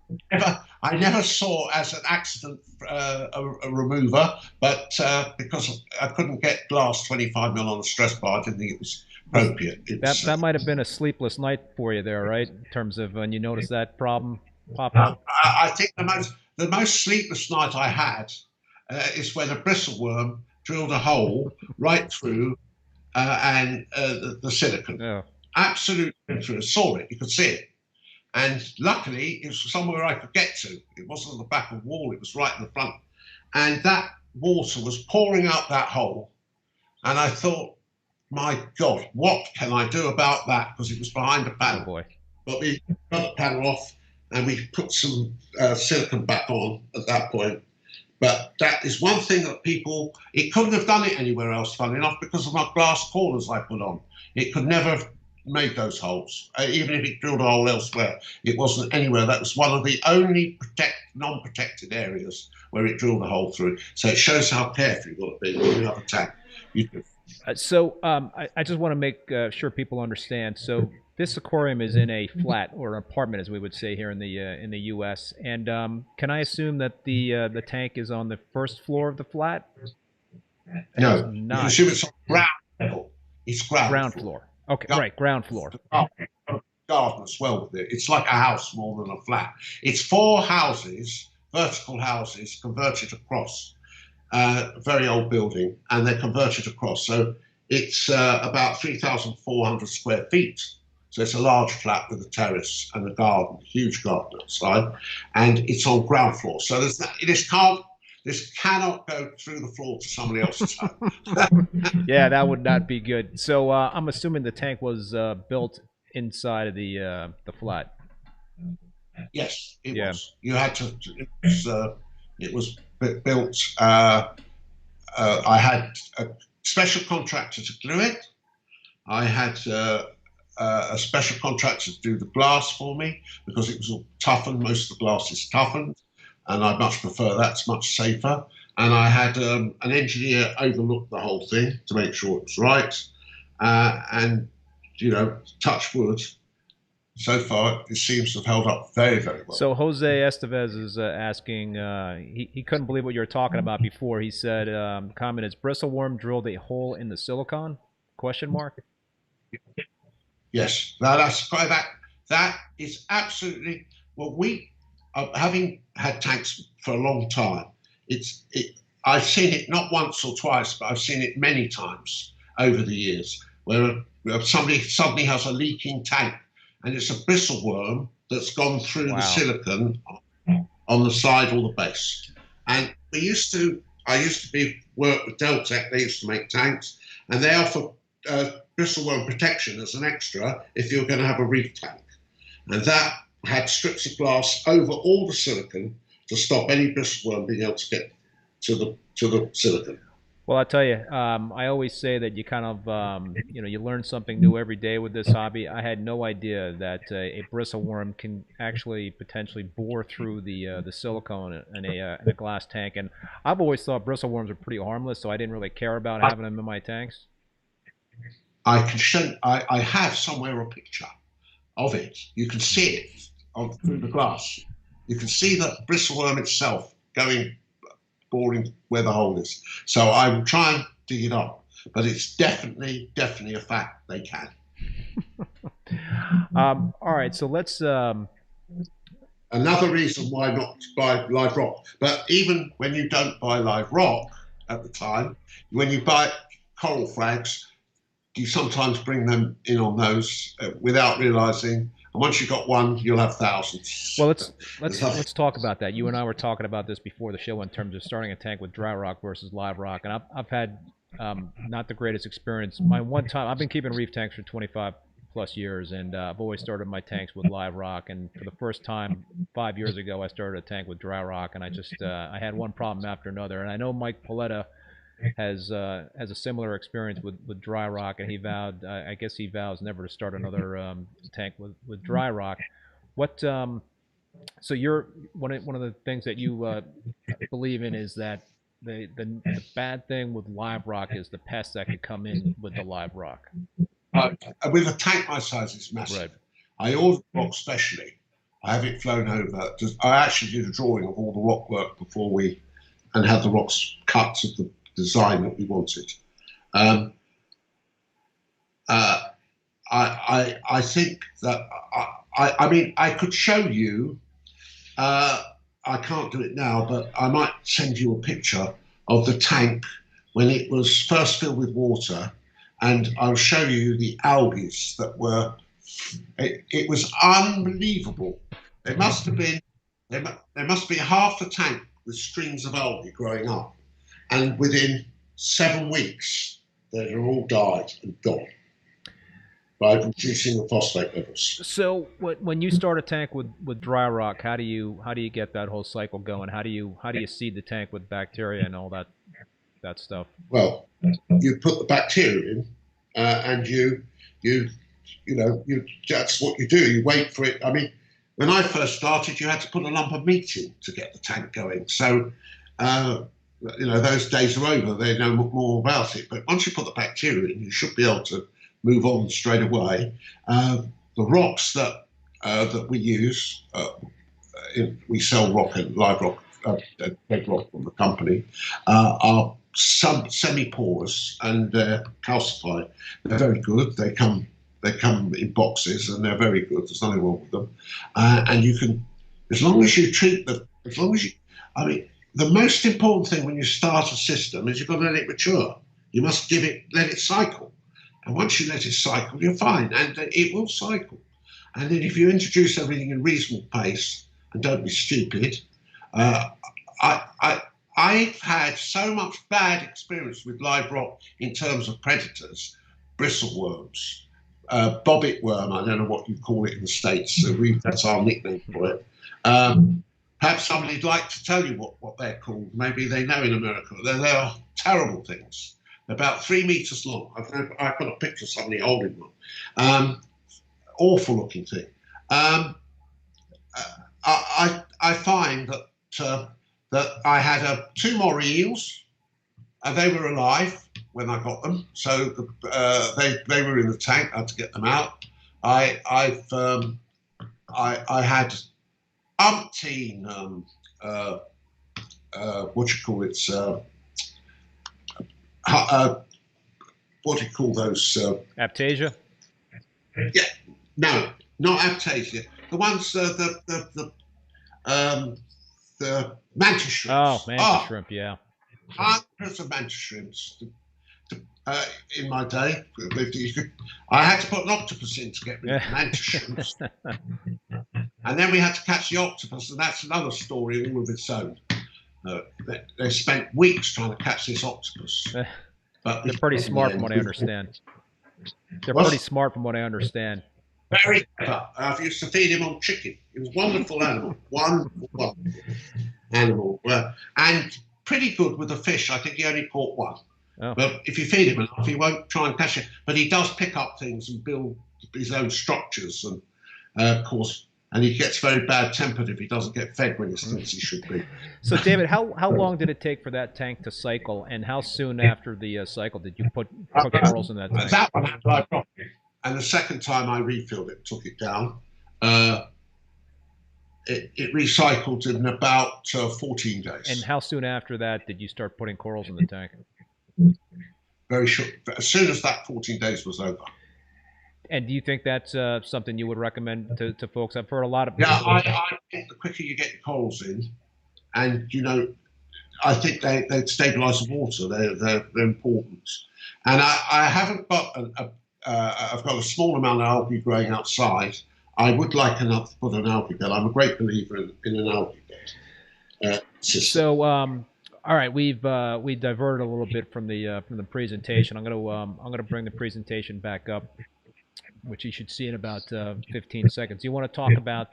never saw as an accident, a remover, but because I couldn't get glass 25 mil on a stress bar, I didn't think it was appropriate. That might have been a sleepless night for you there, right? In terms of when you noticed that problem pop up. I think the most sleepless night I had is when a bristleworm drilled a hole right through and the silicon. Yeah. Absolutely through. I saw it, you could see it. And luckily, it was somewhere I could get to. It wasn't on the back of the wall, it was right in the front. And that water was pouring out that hole. And I thought, my God, what can I do about that? Because it was behind a panel. Oh boy. But we got the panel off, and we put some silicone back on at that point. But that is one thing that people, it couldn't have done it anywhere else, funny enough, because of my glass corners I put on. It could never have made those holes, even if it drilled a hole elsewhere. It wasn't anywhere. That was one of the only non-protected areas where it drilled a hole through. So it shows how careful you've got to be when you have a tank. I just want to make sure people understand. So this aquarium is in a flat or an apartment, as we would say here in the U.S. And can I assume that the tank is on the first floor of the flat? No, you can assume it's on ground level. It's ground floor. Okay, right, ground floor. Garden as well with it. It's like a house more than a flat. It's 4 houses, vertical houses, converted across. Very old building, and they're converted across. So it's about 3,400 square feet. So it's a large flat with a terrace and a garden, huge garden outside, and it's on ground floor. So this cannot go through the floor to somebody else's home. Yeah, that would not be good. So I'm assuming the tank was built inside of the flat. Yes, it was. You had to. It was built. I had a special contractor to glue it. I had a special contractor to do the glass for me because it was all toughened. Most of the glass is toughened, and I much prefer that. It's much safer. And I had an engineer overlook the whole thing to make sure it was right. And, you know, touch wood, so far it seems to have held up very, very well. So Jose Estevez is asking, he couldn't believe what you were talking about before. He said, comment is, bristleworm drilled a hole in the silicone? Question mark? Yes, that is absolutely, well, we, having had tanks for a long time, I've seen it not once or twice, but I've seen it many times over the years, where somebody suddenly has a leaking tank, and it's a bristleworm that's gone through the silicon on the side or the base. And I used to work with Deltec. They used to make tanks, and they offer bristleworm protection as an extra if you're going to have a reef tank. And that had strips of glass over all the silicon to stop any bristleworm being able to get to the silicon. Well, I tell you, I always say that you kind of, you learn something new every day with this hobby. I had no idea that a bristleworm can actually potentially bore through the silicone in a glass tank. And I've always thought bristleworms are pretty harmless, so I didn't really care about having them in my tanks. I can show. I have somewhere a picture of it. You can see it through the glass. You can see the bristleworm itself boring where the hole is. So I will try and dig it up, but it's definitely a fact they can. All right, so let's. Another reason why not to buy live rock, but even when you don't buy live rock at the time, when you buy coral frags, you sometimes bring them in on those without realizing. And once you've got one, you'll have thousands. Well, let's talk about that. You and I were talking about this before the show in terms of starting a tank with dry rock versus live rock, and I've had not the greatest experience. My one time, I've been keeping reef tanks for 25 plus years, and I've always started my tanks with live rock. And for the first time 5 years ago, I started a tank with dry rock, and I just I had one problem after another. And I know Mike Paletta has a similar experience with dry rock, and he vowed, I guess he vows never to start another tank with dry rock. What so you're one of the things that you believe in is that the bad thing with live rock is the pests that could come in with the live rock. With a tank my size, it's massive. Right. I ordered rock specially. I have it flown over. I actually did a drawing of all the rock work before and had the rocks cut to the design that we wanted. I think that I mean I could show you. I can't do it now, but I might send you a picture of the tank when it was first filled with water, and I'll show you the algae that were. It was unbelievable. There must have been there must be half the tank with streams of algae growing up. And within 7 weeks, they all died and gone. by reducing the phosphate levels. So when you start a tank with dry rock, how do you get that whole cycle going? How do you seed the tank with bacteria and all that stuff? Well, you put the bacteria in, and you that's what you do. You wait for it. I mean, when I first started, you had to put a lump of meat in to get the tank going. So, those days are over. They know more about it. But once you put the bacteria in, you should be able to move on straight away. The rocks that we use, we sell rock and live rock, dead rock from the company, are semi-porous and calcified. They're very good. They come in boxes and they're very good. There's nothing wrong with them. And you can, as long as you treat them, the most important thing when you start a system is you've got to let it mature. You must let it cycle. And once you let it cycle, you're fine, and it will cycle. And then if you introduce everything in reasonable pace and don't be stupid, I've had so much bad experience with live rock in terms of predators, bristleworms, bobbit worm, I don't know what you call it in the States, so that's our nickname for it. Perhaps somebody'd like to tell you what they're called. Maybe they know in America. They are terrible things. They're about 3 meters long. I've got a picture of somebody holding one. Awful looking thing. I find that I had 2 more eels, and they were alive when I got them. So they were in the tank. I had to get them out. I had umpteen what do you call those? Aptasia? Yeah, no, not Aptasia. The ones the mantis shrimps. Oh, mantis shrimp, yeah. Hundreds of mantis shrimps. In my day, I had to put an octopus in to get rid of mantis shrimps. And then we had to catch the octopus, and that's another story all of its own. They spent weeks trying to catch this octopus. But they're pretty smart from what I understand. They're pretty smart from what I understand. Very clever. I used to feed him on chicken. He was a wonderful animal. Wonderful animal. And pretty good with the fish. I think he only caught 1. Oh. But if you feed him enough, he won't try and catch it. But he does pick up things and build his own structures. And of course, and he gets very bad tempered if he doesn't get fed when he thinks he should be. So, David, how long did it take for that tank to cycle, and how soon after the cycle did you put corals in that tank? That one had live rock. And the second time I refilled it, took it down, it recycled in about 14 days. And how soon after that did you start putting corals in the tank? Very short. As soon as that 14 days was over. And do you think that's something you would recommend to folks? I've heard a lot of people. Yeah, I think the quicker you get your corals in, and I think they stabilise the water. They're important. And I haven't got I've got a small amount of algae growing outside. I would like to put an algae bed. I'm a great believer in an algae bed system. So, all right, we diverted a little bit from the presentation. I'm gonna bring the presentation back up, which you should see in about 15 seconds. You want to talk about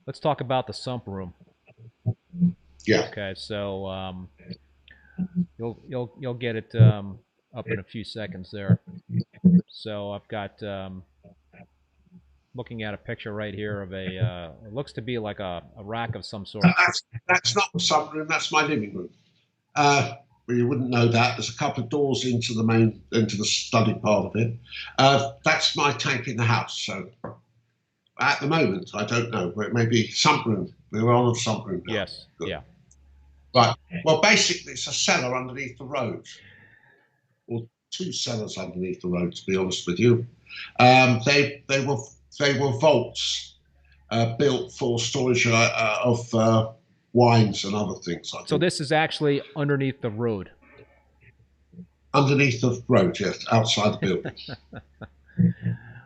let's talk about the sump room. Yeah. Okay, so you'll get it up in a few seconds there. So I've got looking at a picture right here of it looks to be like a rack of some sort. That's not the sump room. That's my living room. Well, you wouldn't know that. There's a couple of doors into the study part of it. That's my tank in the house. So at the moment, I don't know, but it may be sump room. We're on a sump room now. Yes. Good. Yeah. Right. Well, basically, it's a cellar underneath the road, or 2 cellars underneath the road, to be honest with you. They were vaults built for storage of wines and other things. I think. So this is actually underneath the road. Underneath the road, yes, outside the building.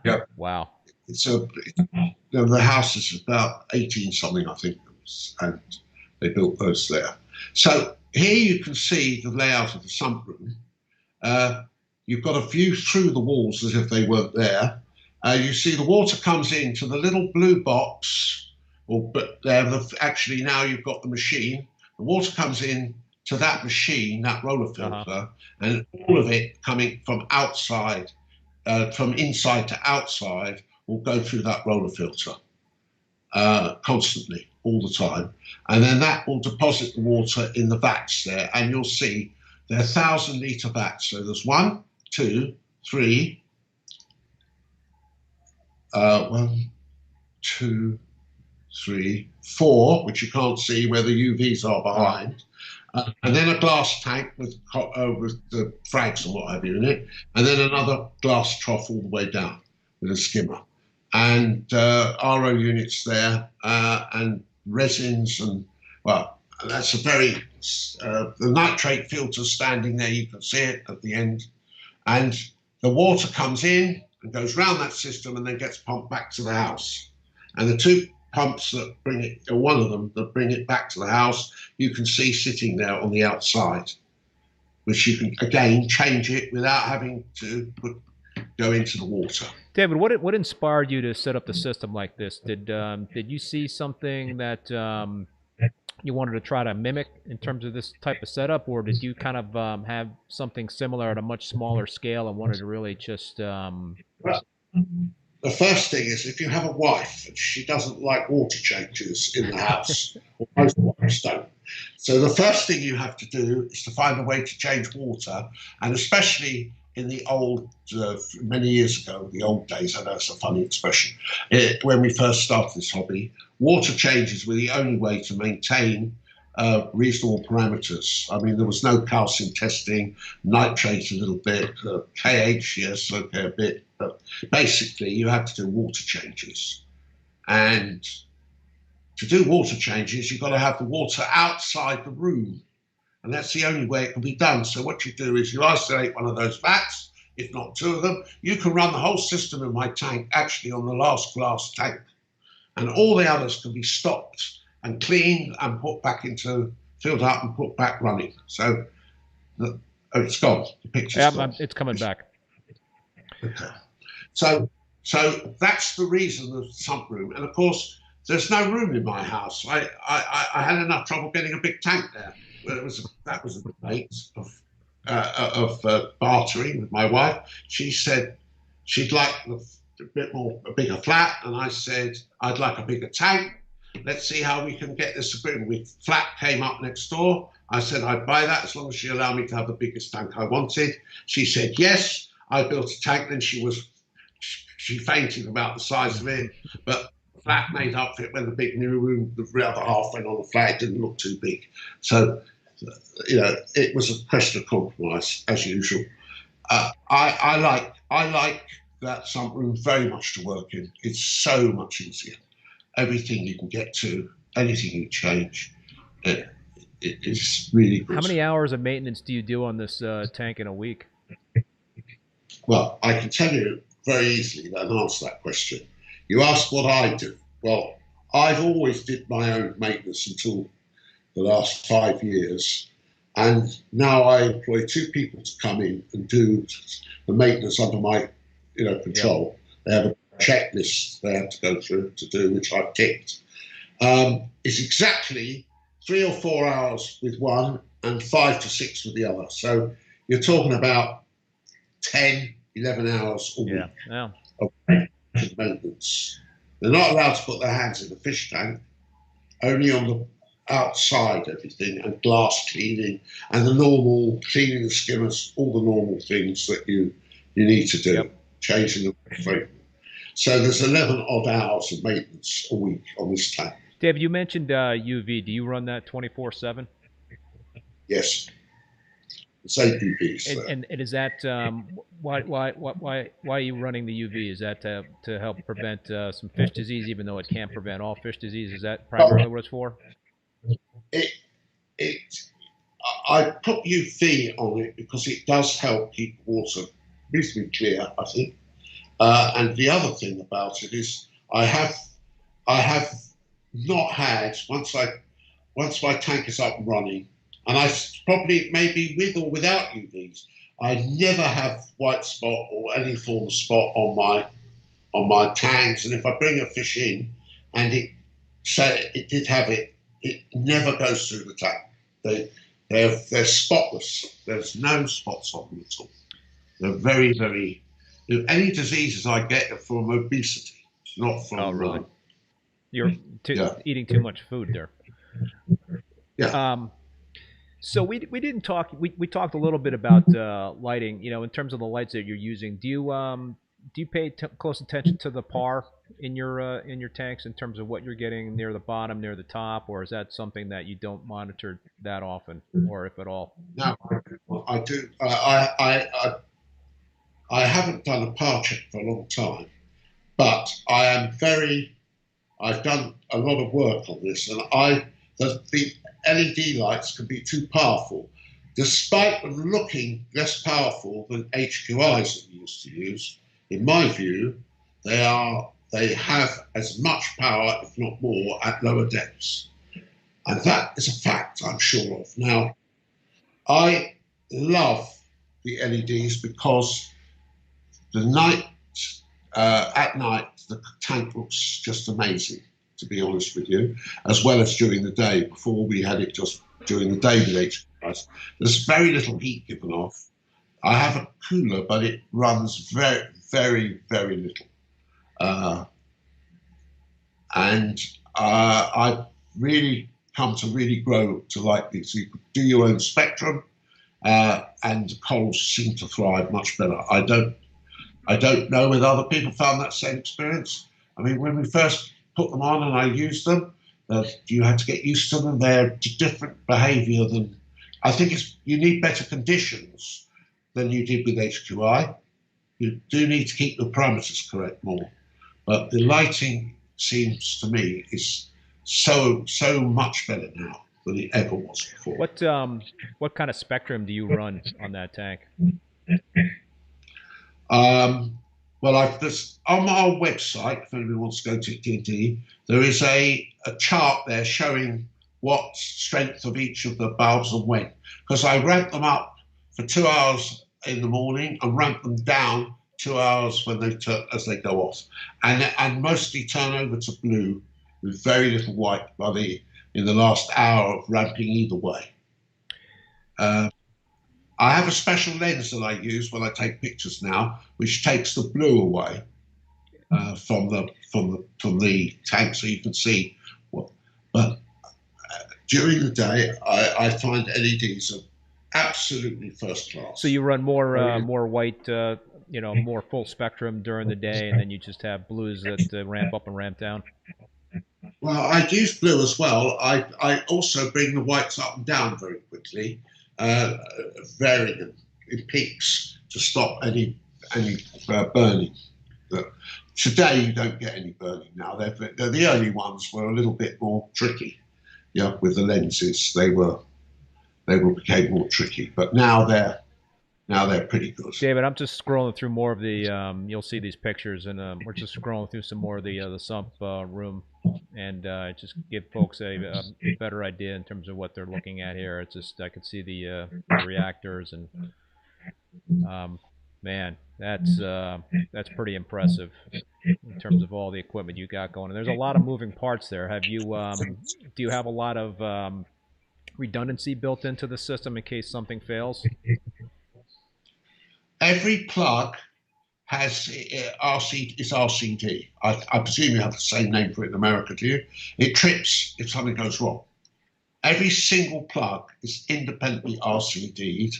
Yeah. Wow. The house is about 18 something, I think, and they built those there. So here you can see the layout of the sump room. you've got a view through the walls as if they weren't there. You see the water comes into the little blue box, but actually now you've got the machine. The water comes in to that machine, that roller filter, and all of it coming from outside, from inside to outside, will go through that roller filter constantly, all the time. And then that will deposit the water in the vats there, and you'll see they're 1,000-litre vats. So there's 1, 2, 3, 1, 2, 3, 4, which you can't see where the UVs are behind, and then a glass tank with the frags and what have you in it, and then another glass trough all the way down with a skimmer, and RO units there, and resins, and well, that's a very the nitrate filter standing there. You can see it at the end, and the water comes in and goes round that system and then gets pumped back to the house. And the 2 pumps that bring it, or one of them that bring it back to the house, you can see sitting there on the outside, which you can again change it without having to go into the water. David, what inspired you to set up the system like this? Did you see something that you wanted to try to mimic in terms of this type of setup, or did you kind of have something similar at a much smaller scale and wanted to really just Well, the first thing is, if you have a wife and she doesn't like water changes in the house, or most wives don't. So the first thing you have to do is to find a way to change water, and especially in the old, many years ago, the old days, I know it's a funny expression, when we first started this hobby, water changes were the only way to maintain reasonable parameters. I mean, there was no calcium testing, nitrate a little bit, KH, yes, okay, a bit, but basically you had to do water changes. And to do water changes, you've got to have the water outside the room. And that's the only way it can be done. So what you do is you isolate one of those vats, if not 2 of them. You can run the whole system in my tank, actually on the last glass tank. And all the others can be stopped and cleaned and put back into, filled up and put back running. So, oh, it's gone. The picture's gone. It's coming back. Okay. So that's the reason of the sump room. And of course, there's no room in my house. I had enough trouble getting a big tank there. That was a debate of bartering with my wife. She said she'd like a bigger flat, and I said I'd like a bigger tank. Let's see how we can get this agreement. Flat came up next door. I said I'd buy that as long as she allowed me to have the biggest tank I wanted. She said yes. I built a tank. Then she fainted about the size of it, but flat made up for it. When the big new room, the other half went on the flat, it didn't look too big. So, you know, it was a question of compromise as usual. I like that sump room very much to work in. It's so much easier. Everything you can get to, anything you change, it's really good. How many hours of maintenance do you do on this tank in a week? Well, I can tell you very easily and answer that question. You asked what I do. Well, I've always did my own maintenance until the last 5 years. And now I employ 2 people to come in and do the maintenance under my control. They have a checklist they have to go through to do, which I've ticked. It's exactly 3 or 4 hours with one and 5 to 6 with the other. So you're talking about 10, 11 hours a week of maintenance. They're not allowed to put their hands in the fish tank, only on the outside everything, and glass cleaning and the normal cleaning the skimmers, all the normal things that you need to do, changing the refrigerator. So there's 11 odd hours of maintenance a week on this tank. Dave, you mentioned UV. Do you run that 24/7? Yes. It's 8 UVs. And is that why are you running the UV? Is that to help prevent some fish disease, even though it can't prevent all fish disease? Is that primarily what it's for? I put UV on it because it does help keep water reasonably clear, I think. And the other thing about it is I have not had, once my tank is up and running, and I probably maybe with or without UVs, I never have white spot or any form of spot on my tanks, and if I bring a fish in and it did have it, it never goes through the tank. They're spotless. There's no spots on them at all. They're very, very. Any diseases I get are from obesity, not from. Oh, really? You're eating too much food there. Yeah. So we didn't talk. We talked a little bit about lighting. You know, in terms of the lights that you're using, do you pay close attention to the par in your tanks in terms of what you're getting near the bottom, near the top, or is that something that you don't monitor that often, or if at all? No, I do. I haven't done a par check for a long time, but I've done a lot of work on this, and the LED lights can be too powerful. Despite them looking less powerful than HQIs that we used to use, in my view, they have as much power, if not more, at lower depths. And that is a fact, I'm sure of. Now, I love the LEDs because at night, the tank looks just amazing, to be honest with you, as well as during the day. Before we had it just during the day with HQIs. There's very little heat given off. I have a cooler, but it runs very, very, very little. And I've really come to really grow to like these. So you could do your own spectrum, and corals seem to thrive much better. I don't know whether other people found that same experience. I mean, when we first put them on and I used them, you had to get used to them. They're different behaviour than. I think you need better conditions than you did with HQI. You do need to keep the parameters correct more, but the lighting seems to me is so much better now than it ever was before. What kind of spectrum do you run on that tank? Well, on our website, if anybody wants to go to D&D, there is a chart there showing what strength of each of the bulbs and when. Because I ramp them up for 2 hours in the morning and ramp them down 2 hours when as they go off, and mostly turn over to blue with very little white in the last hour of ramping either way. I have a special lens that I use when I take pictures now, which takes the blue away from the tank, so you can see what. But during the day, I find LEDs are absolutely first class. So you run more white, more full spectrum during the day, and then you just have blues that ramp up and ramp down. Well, I use blue as well. I also bring the whites up and down very quickly, varying them in peaks to stop any burning. But today you don't get any burning now. The early ones were a little bit more tricky. Yeah, with the lenses, they became more tricky. But now they're pretty good. David, I'm just scrolling through more of the. You'll see these pictures, and we're just scrolling through some more of the Sump room, and just give folks a better idea in terms of what they're looking at here. It's just I could see the reactors, and man, that's pretty impressive in terms of all the equipment you got going. And there's a lot of moving parts there. Have you do you have a lot of redundancy built into the system in case something fails? Every plug has RCD. I presume you have the same name for it in America, do you? It trips if something goes wrong. Every single plug is independently RCD'd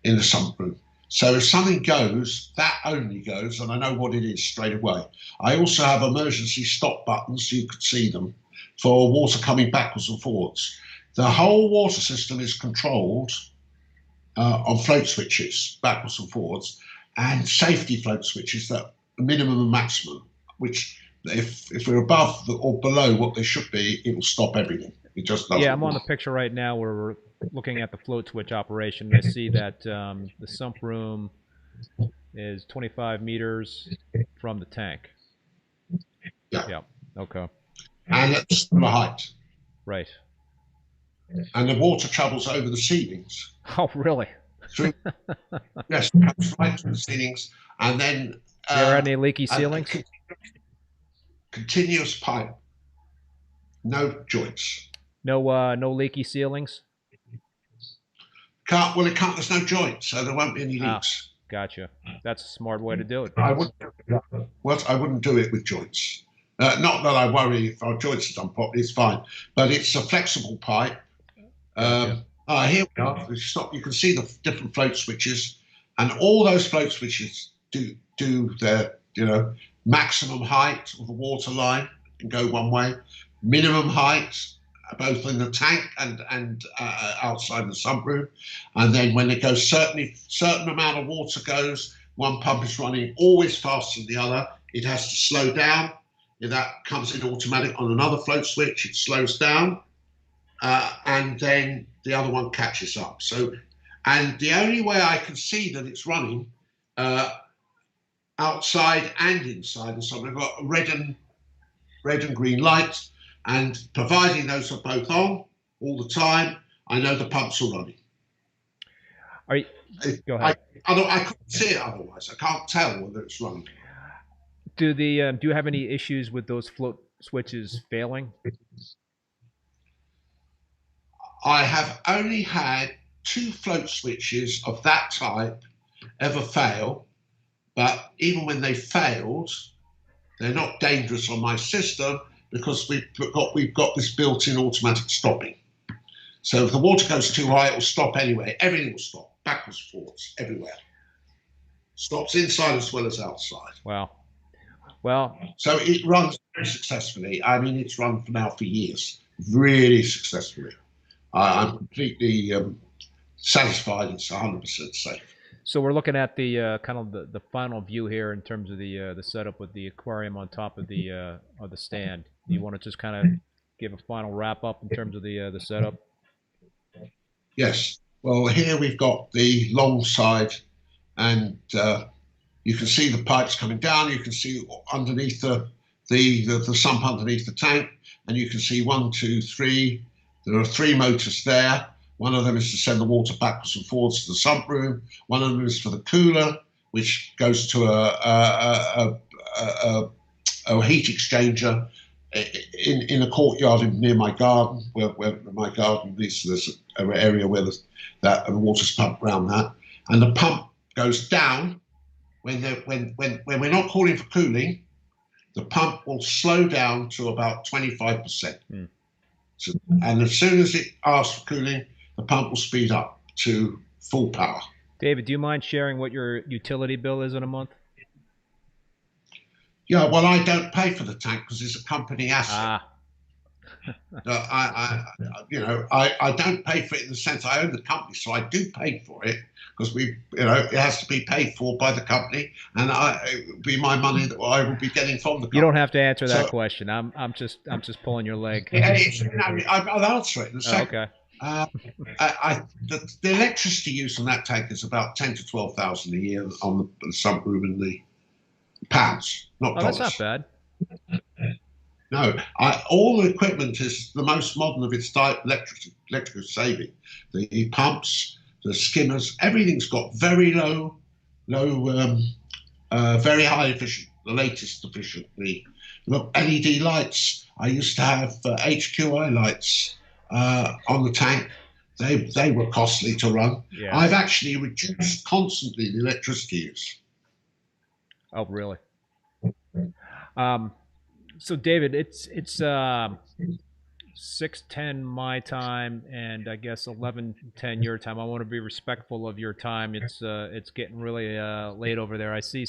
in the sump room. So if something goes, that only goes, and I know what it is straight away. I also have emergency stop buttons, so you could see them, for water coming backwards and forwards. The whole water system is controlled on float switches, backwards and forwards, and safety float switches that minimum and maximum, which if we're above or below what they should be, it will stop everything. It just doesn't. Yeah, I'm on the picture right now where we're looking at the float switch operation. I see that the sump room is 25 meters from the tank. Yeah. Okay. And that's the height. Right. And the water travels over the ceilings. Oh, really? through. Yes, it comes right to the ceilings, and then. There are any leaky ceilings? Continuous pipe, no joints. No leaky ceilings. There's no joints, so there won't be any leaks. Gotcha. That's a smart way to do it. I wouldn't do it with joints. Not that I worry if our joints are done properly, it's fine. But it's a flexible pipe. Here we are. You can see the different float switches, and all those float switches do their maximum height of the water line can go one way, minimum height both in the tank and outside the sump room, and then when it goes certain amount of water goes, one pump is running always faster than the other. It has to slow down. If that comes in automatic on another float switch, it slows down, and then the other one catches up. So, and the only way I can see that it's running outside and inside, and so we've got red and green lights, and providing those are both on all the time, I know the pumps are running. Go ahead. I couldn't see it otherwise. I can't tell whether it's running. Do you have any issues with those float switches failing? I have only had 2 float switches of that type ever fail, but even when they failed, they're not dangerous on my system because we've got this built-in automatic stopping. So if the water goes too high, it will stop anyway. Everything will stop, backwards, forwards, everywhere. Stops inside as well as outside. Wow. Well, so it runs very successfully. I mean, it's run for years, really successfully. I'm completely satisfied it's 100% safe. So we're looking at the kind of the final view here in terms of the setup with the aquarium on top of the stand. Do you want to just kind of give a final wrap up in terms of the setup? Yes. Well, here we've got the long side, and you can see the pipes coming down. You can see underneath the sump underneath the tank, and you can see 1, 2, 3. There are 3 motors there. One of them is to send the water backwards and forwards to the sump room. One of them is for the cooler, which goes to a heat exchanger in a courtyard near my garden, where my garden is. There's an area where the water's pumped around that, and the pump goes down when we're not calling for cooling. The pump will slow down to about 25%. So, and as soon as it asks for cooling, the pump will speed up to full power. David, do you mind sharing what your utility bill is in a month? Yeah, well, I don't pay for the tank because it's a company asset. I don't pay for it in the sense I own the company, so I do pay for it because it has to be paid for by the company, and it would be my money that I will be getting from the company. You don't have to answer that question. I'm just pulling your leg. I'll answer it in a second. Okay. The electricity use on that tank is about 10,000 to 12,000 a year on the sump room in the pounds, not dollars. That's not bad. No, all the equipment is the most modern of its type, electrical saving. The pumps, the skimmers, everything's got very low, very high efficient, the latest efficient. Look, LED lights. I used to have HQI lights on the tank. They were costly to run. Yeah. I've actually reduced constantly the electricity use. Oh, really? So David, it's 6:10 my time, and I guess 11:10 your time. I want to be respectful of your time. It's getting really late over there. I see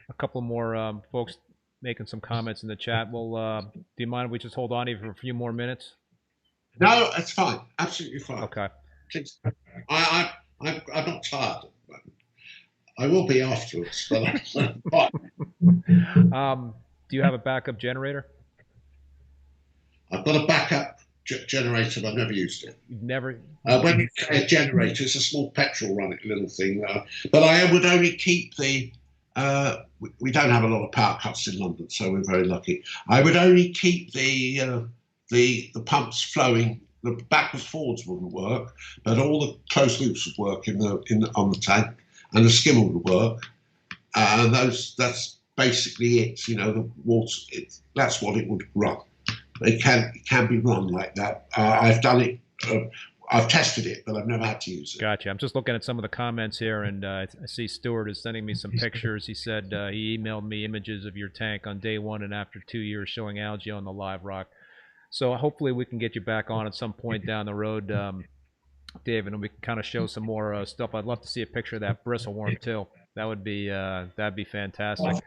a couple more folks making some comments in the chat. Well, do you mind if we just hold on even for a few more minutes? No, it's fine. Absolutely fine. Okay. I'm not tired. I will be afterwards. But do you have a backup generator? I've got a backup generator, but I've never used it. You've never? When you say a generator, it's a small petrol running little thing. But I would only keep the. We don't have a lot of power cuts in London, so we're very lucky. I would only keep the pumps flowing the backwards forwards wouldn't work, but all the closed loops would work on the tank, and the skimmer would work. And that's basically it. You know, the water. That's what it would run. It can be run like that. I've done it. I've tested it, but I've never had to use it. Gotcha. I'm just looking at some of the comments here, and I see Stuart is sending me some pictures. He said he emailed me images of your tank on day 1 and after 2 years showing algae on the live rock. So hopefully we can get you back on at some point down the road, David, and we can kind of show some more stuff. I'd love to see a picture of that bristleworm too. That would be that'd be fantastic.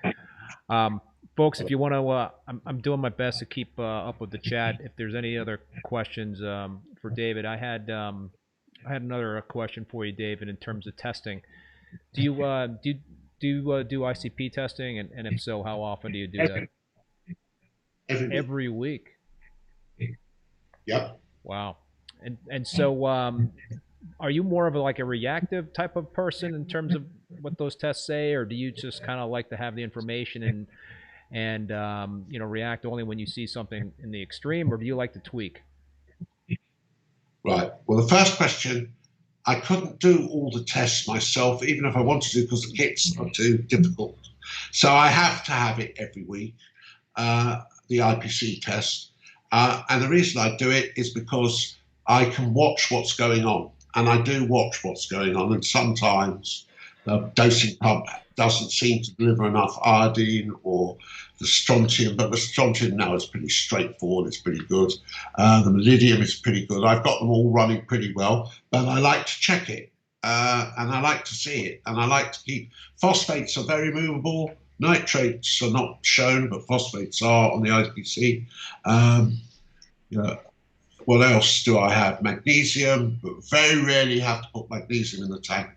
Folks, if you want to, I'm doing my best to keep up with the chat. If there's any other questions for David, I had another question for you, David, in terms of testing. Do you do ICP testing, and if so, how often do you do that? Every week. Yep. Wow. And so, are you more of like a reactive type of person in terms of what those tests say, or do you just kind of like to have the information and you know, react only when you see something in the extreme, or do you like to tweak? Right. Well, the first question, I couldn't do all the tests myself, even if I wanted to, because the kits are too difficult. So I have to have it every week, the IPC test. And the reason I do it is because I can watch what's going on, and I do watch what's going on, and sometimes the dosing pump doesn't seem to deliver enough iodine or the strontium, but the strontium now is pretty straightforward, it's pretty good. The molybdenum is pretty good. I've got them all running pretty well, but I like to check it, and I like to see it, and I like to keep, phosphates are very movable, nitrates are not shown, but phosphates are on the IPC. You know, what else do I have? Magnesium, but very rarely have to put magnesium in the tank.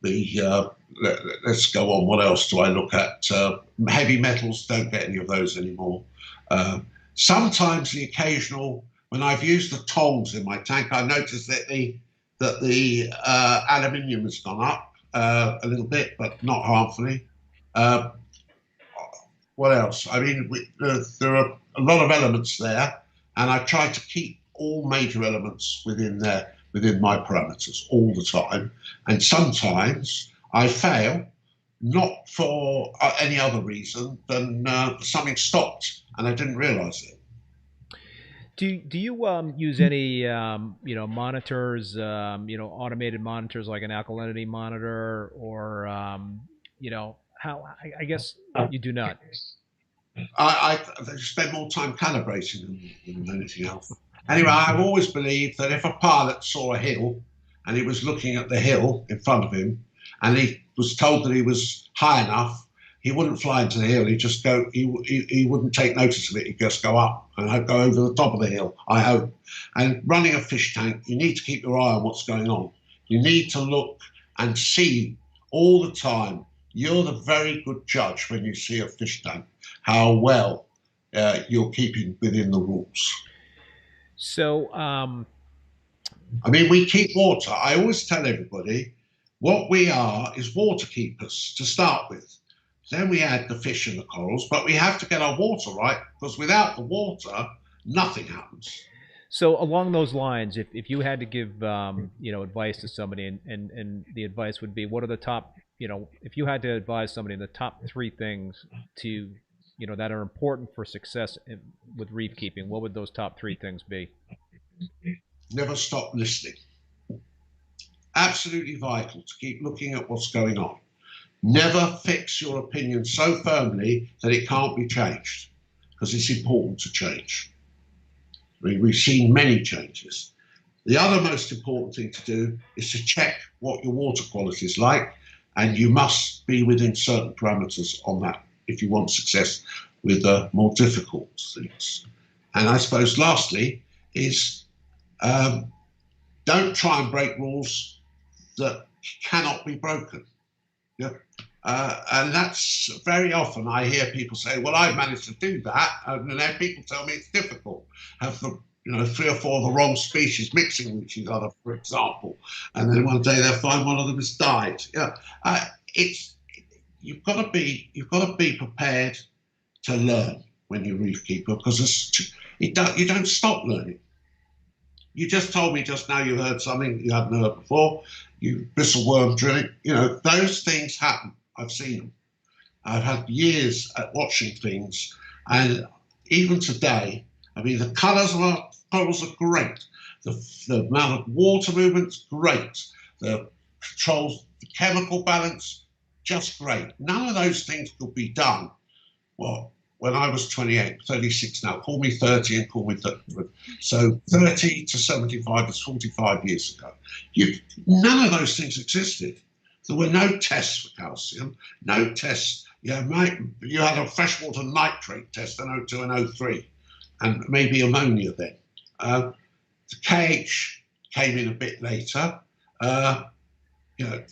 Let's go on. What else do I look at? Heavy metals, don't get any of those anymore. Sometimes the occasional, when I've used the tongs in my tank, I noticed that the aluminium has gone up a little bit, but not harmfully. What else? I mean, there are a lot of elements there, and I try to keep all major elements within my parameters all the time. And sometimes I fail, not for any other reason than something stopped and I didn't realize it. Do you use any you know, monitors, you know, automated monitors like an alkalinity monitor, or you know, how? I guess you do not. I spend more time calibrating than anything else. Anyway, I've always believed that if a pilot saw a hill and he was looking at the hill in front of him and he was told that he was high enough, he wouldn't fly into the hill. He'd just go, he wouldn't take notice of it. He'd just go up and I'd go over the top of the hill, I hope. And running a fish tank, you need to keep your eye on what's going on. You need to look and see all the time. You're the very good judge when you see a fish tank, how well you're keeping within the rules. So, I mean, we keep water. I always tell everybody what we are is water keepers to start with. Then we add the fish and the corals, but we have to get our water right, because without the water, nothing happens. So along those lines, if you had to give you know, advice to somebody, and the advice would be, what are the top, you know, if you had to advise somebody the top 3 things to, you know, that are important for success with reef keeping, what would those top 3 things be? Never stop listening. Absolutely vital to keep looking at what's going on. Never fix your opinion so firmly that it can't be changed, because it's important to change. I mean, we've seen many changes. The other most important thing to do is to check what your water quality is like, and you must be within certain parameters on that if you want success with the more difficult things. And I suppose lastly is don't try and break rules that cannot be broken. Yeah. And that's very often I hear people say, well, I've managed to do that, and then people tell me it's difficult. Have the, you know, 3 or 4 of the wrong species mixing with each other, for example, and then one day they'll find one of them has died. Yeah, you've got to be prepared to learn when you're reef keeper, because you don't stop learning. You just told me just now you heard something you hadn't heard before. You bristleworm drilling, you know, those things happen. I've seen them. I've had years at watching things, and even today, I mean, the colours of our corals are great. The amount of water movement's great. The controls, the chemical balance, just great. None of those things could be done, well, when I was 28, 36 now, call me 30 and call me 30. So 30 to 75 is 45 years ago. None of those things existed. There were no tests for calcium, no tests. You had a freshwater nitrate test in O2 and O3, and maybe ammonia then. The KH came in a bit later. You know,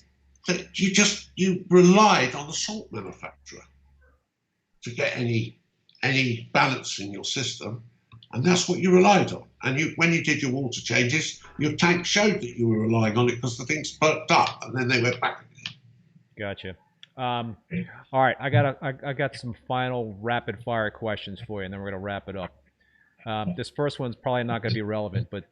you relied on the salt manufacturer to get any balance in your system, and that's what you relied on. And when you did your water changes, your tank showed that you were relying on it because the things perked up, and then they went back again. Gotcha. All right, I got some final rapid fire questions for you, and then we're gonna wrap it up. This first one's probably not going to be relevant, but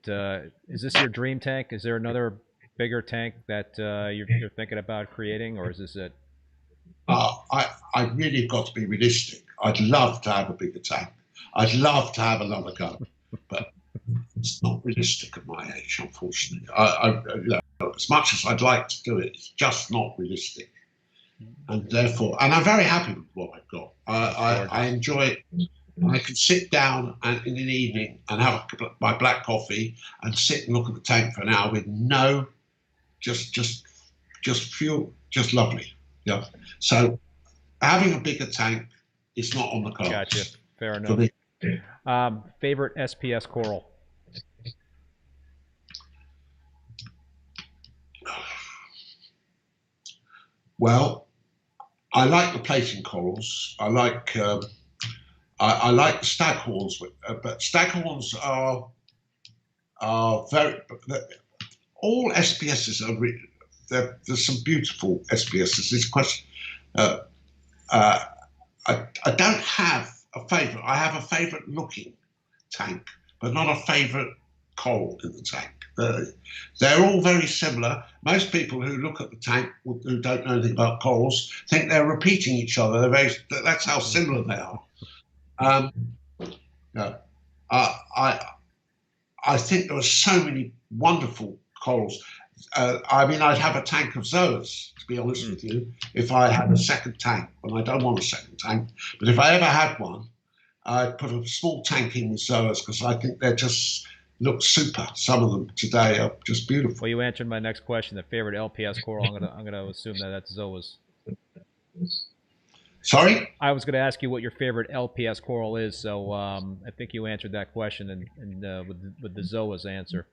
is this your dream tank? Is there another bigger tank that you're thinking about creating, or is this it? I really got to be realistic. I'd love to have a bigger tank. I'd love to have another go, but it's not realistic at my age, unfortunately. You know, as much as I'd like to do it, it's just not realistic. And therefore, and I'm very happy with what I've got. I enjoy it. I can sit down in an evening and have my black coffee and sit and look at the tank for an hour with no, just lovely. Yeah. So having a bigger tank is not on the cards. Gotcha. Fair enough. Favorite SPS coral? Well, I like the plating corals. I like the staghorns, but staghorns are very. All SPSs are. There's some beautiful SPSs. This question, I don't have a favourite. I have a favourite looking tank, but not a favourite coral in the tank. They're all very similar. Most people who look at the tank, who don't know anything about corals, think they're repeating each other. That's how similar they are. No, I think there are so many wonderful corals. I mean, I'd have a tank of zoas, to be honest with you, if I had a second tank. But I don't want a second tank. But if I ever had one, I'd put a small tank in with zoas because I think they just look super. Some of them today are just beautiful. Well, you answered my next question. The favorite LPS coral. I'm gonna assume that's zoas. Sorry? I was going to ask you what your favorite LPS coral is, so I think you answered that question and with the zoas answer.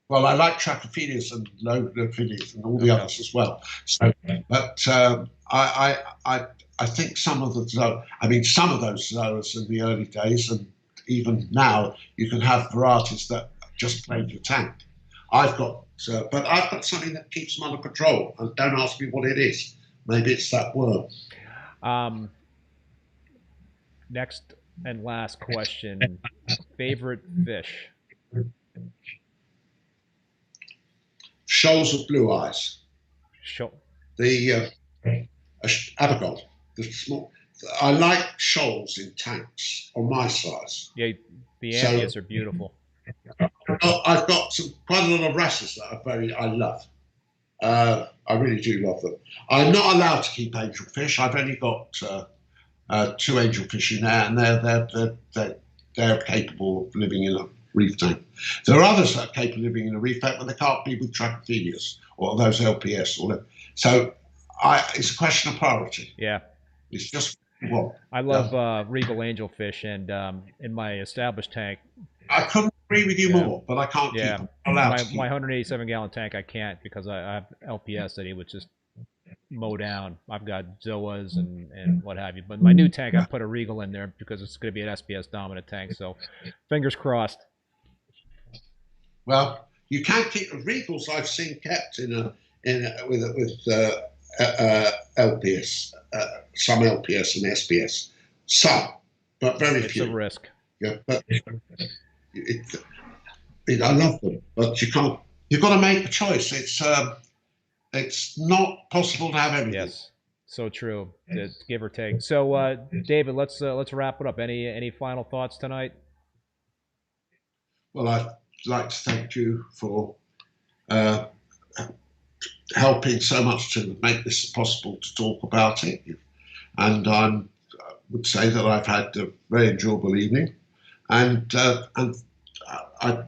Well, I like Trachyphilus and Lophilus and all the others as well. So, but I think some of those zoas in the early days, and even now, you can have varieties that just plague your tank. but I've got something that keeps them under control. And don't ask me what it is. Maybe it's that worm. Next and last question. Favorite fish? Shoals of blue eyes. The avogod. The small. I like shoals in tanks on my size. Yeah, the Ambias are beautiful. I've got quite a lot of wrasses that I love. I really do love them. I'm not allowed to keep angelfish. I've only got 2 angelfish in there, and they're capable of living in a reef tank. There are others that are capable of living in a reef tank, but they can't be with Trachyphilus or those LPS. So it's a question of priority. Yeah. It's just what I love regal angelfish, and in my established tank, I couldn't agree with you more, but I can't keep them. My 187-gallon tank, I can't because I have LPS that he would just mow down. I've got zoas and what have you. But my new tank, I put a regal in there because it's going to be an SPS dominant tank. So fingers crossed. Well, you can keep the regals I've seen kept with LPS, some LPS and SPS, some, but very few. It's a risk. Yeah, but I love them, but you can't. You've got to make a choice. It's not possible to have everything. Yes, so true. Give or take. So, David, let's wrap it up. Any final thoughts tonight? Well, I'd like to thank you for helping so much to make this possible to talk about it. And I would say that I've had a very enjoyable evening. And I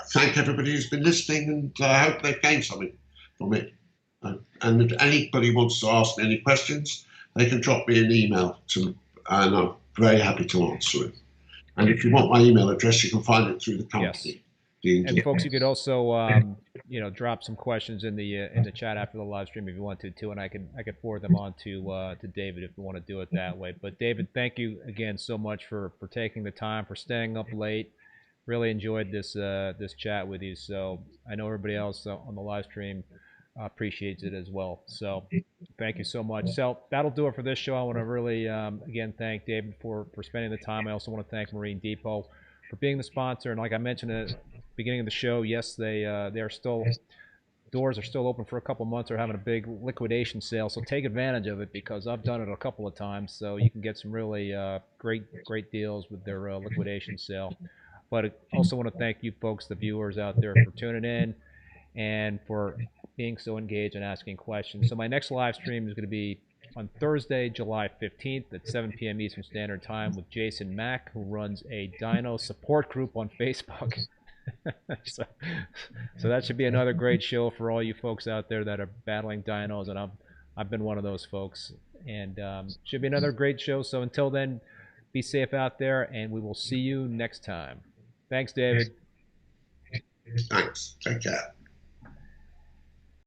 thank everybody who's been listening, and I hope they've gained something from it. And if anybody wants to ask me any questions, they can drop me an email and I'm very happy to answer it. And if you want my email address, you can find it through the company. Yes. And folks, you could also drop some questions in the chat after the live stream if you want to too, and I could forward them on to David if you want to do it that way. But David, thank you again so much for taking the time, for staying up late. Really enjoyed this chat with you. So I know everybody else on the live stream appreciates it as well. So thank you so much. So that'll do it for this show. I want to really again thank David for spending the time. I also want to thank Marine Depot for being the sponsor. And like I mentioned at the beginning of the show, yes, they are still, doors are still open for a couple months. They're having a big liquidation sale, so take advantage of it, because I've done it a couple of times. So you can get some really great deals with their liquidation sale. But I also want to thank you folks, the viewers out there, for tuning in and for being so engaged and asking questions. So my next live stream is going to be on Thursday, July 15th at 7 p.m. Eastern Standard Time with Jason Mack, who runs a dino support group on Facebook. so that should be another great show for all you folks out there that are battling dinos, and I've been one of those folks. And should be another great show. So until then, be safe out there, and we will see you next time. Thanks, David. Thanks. Take care.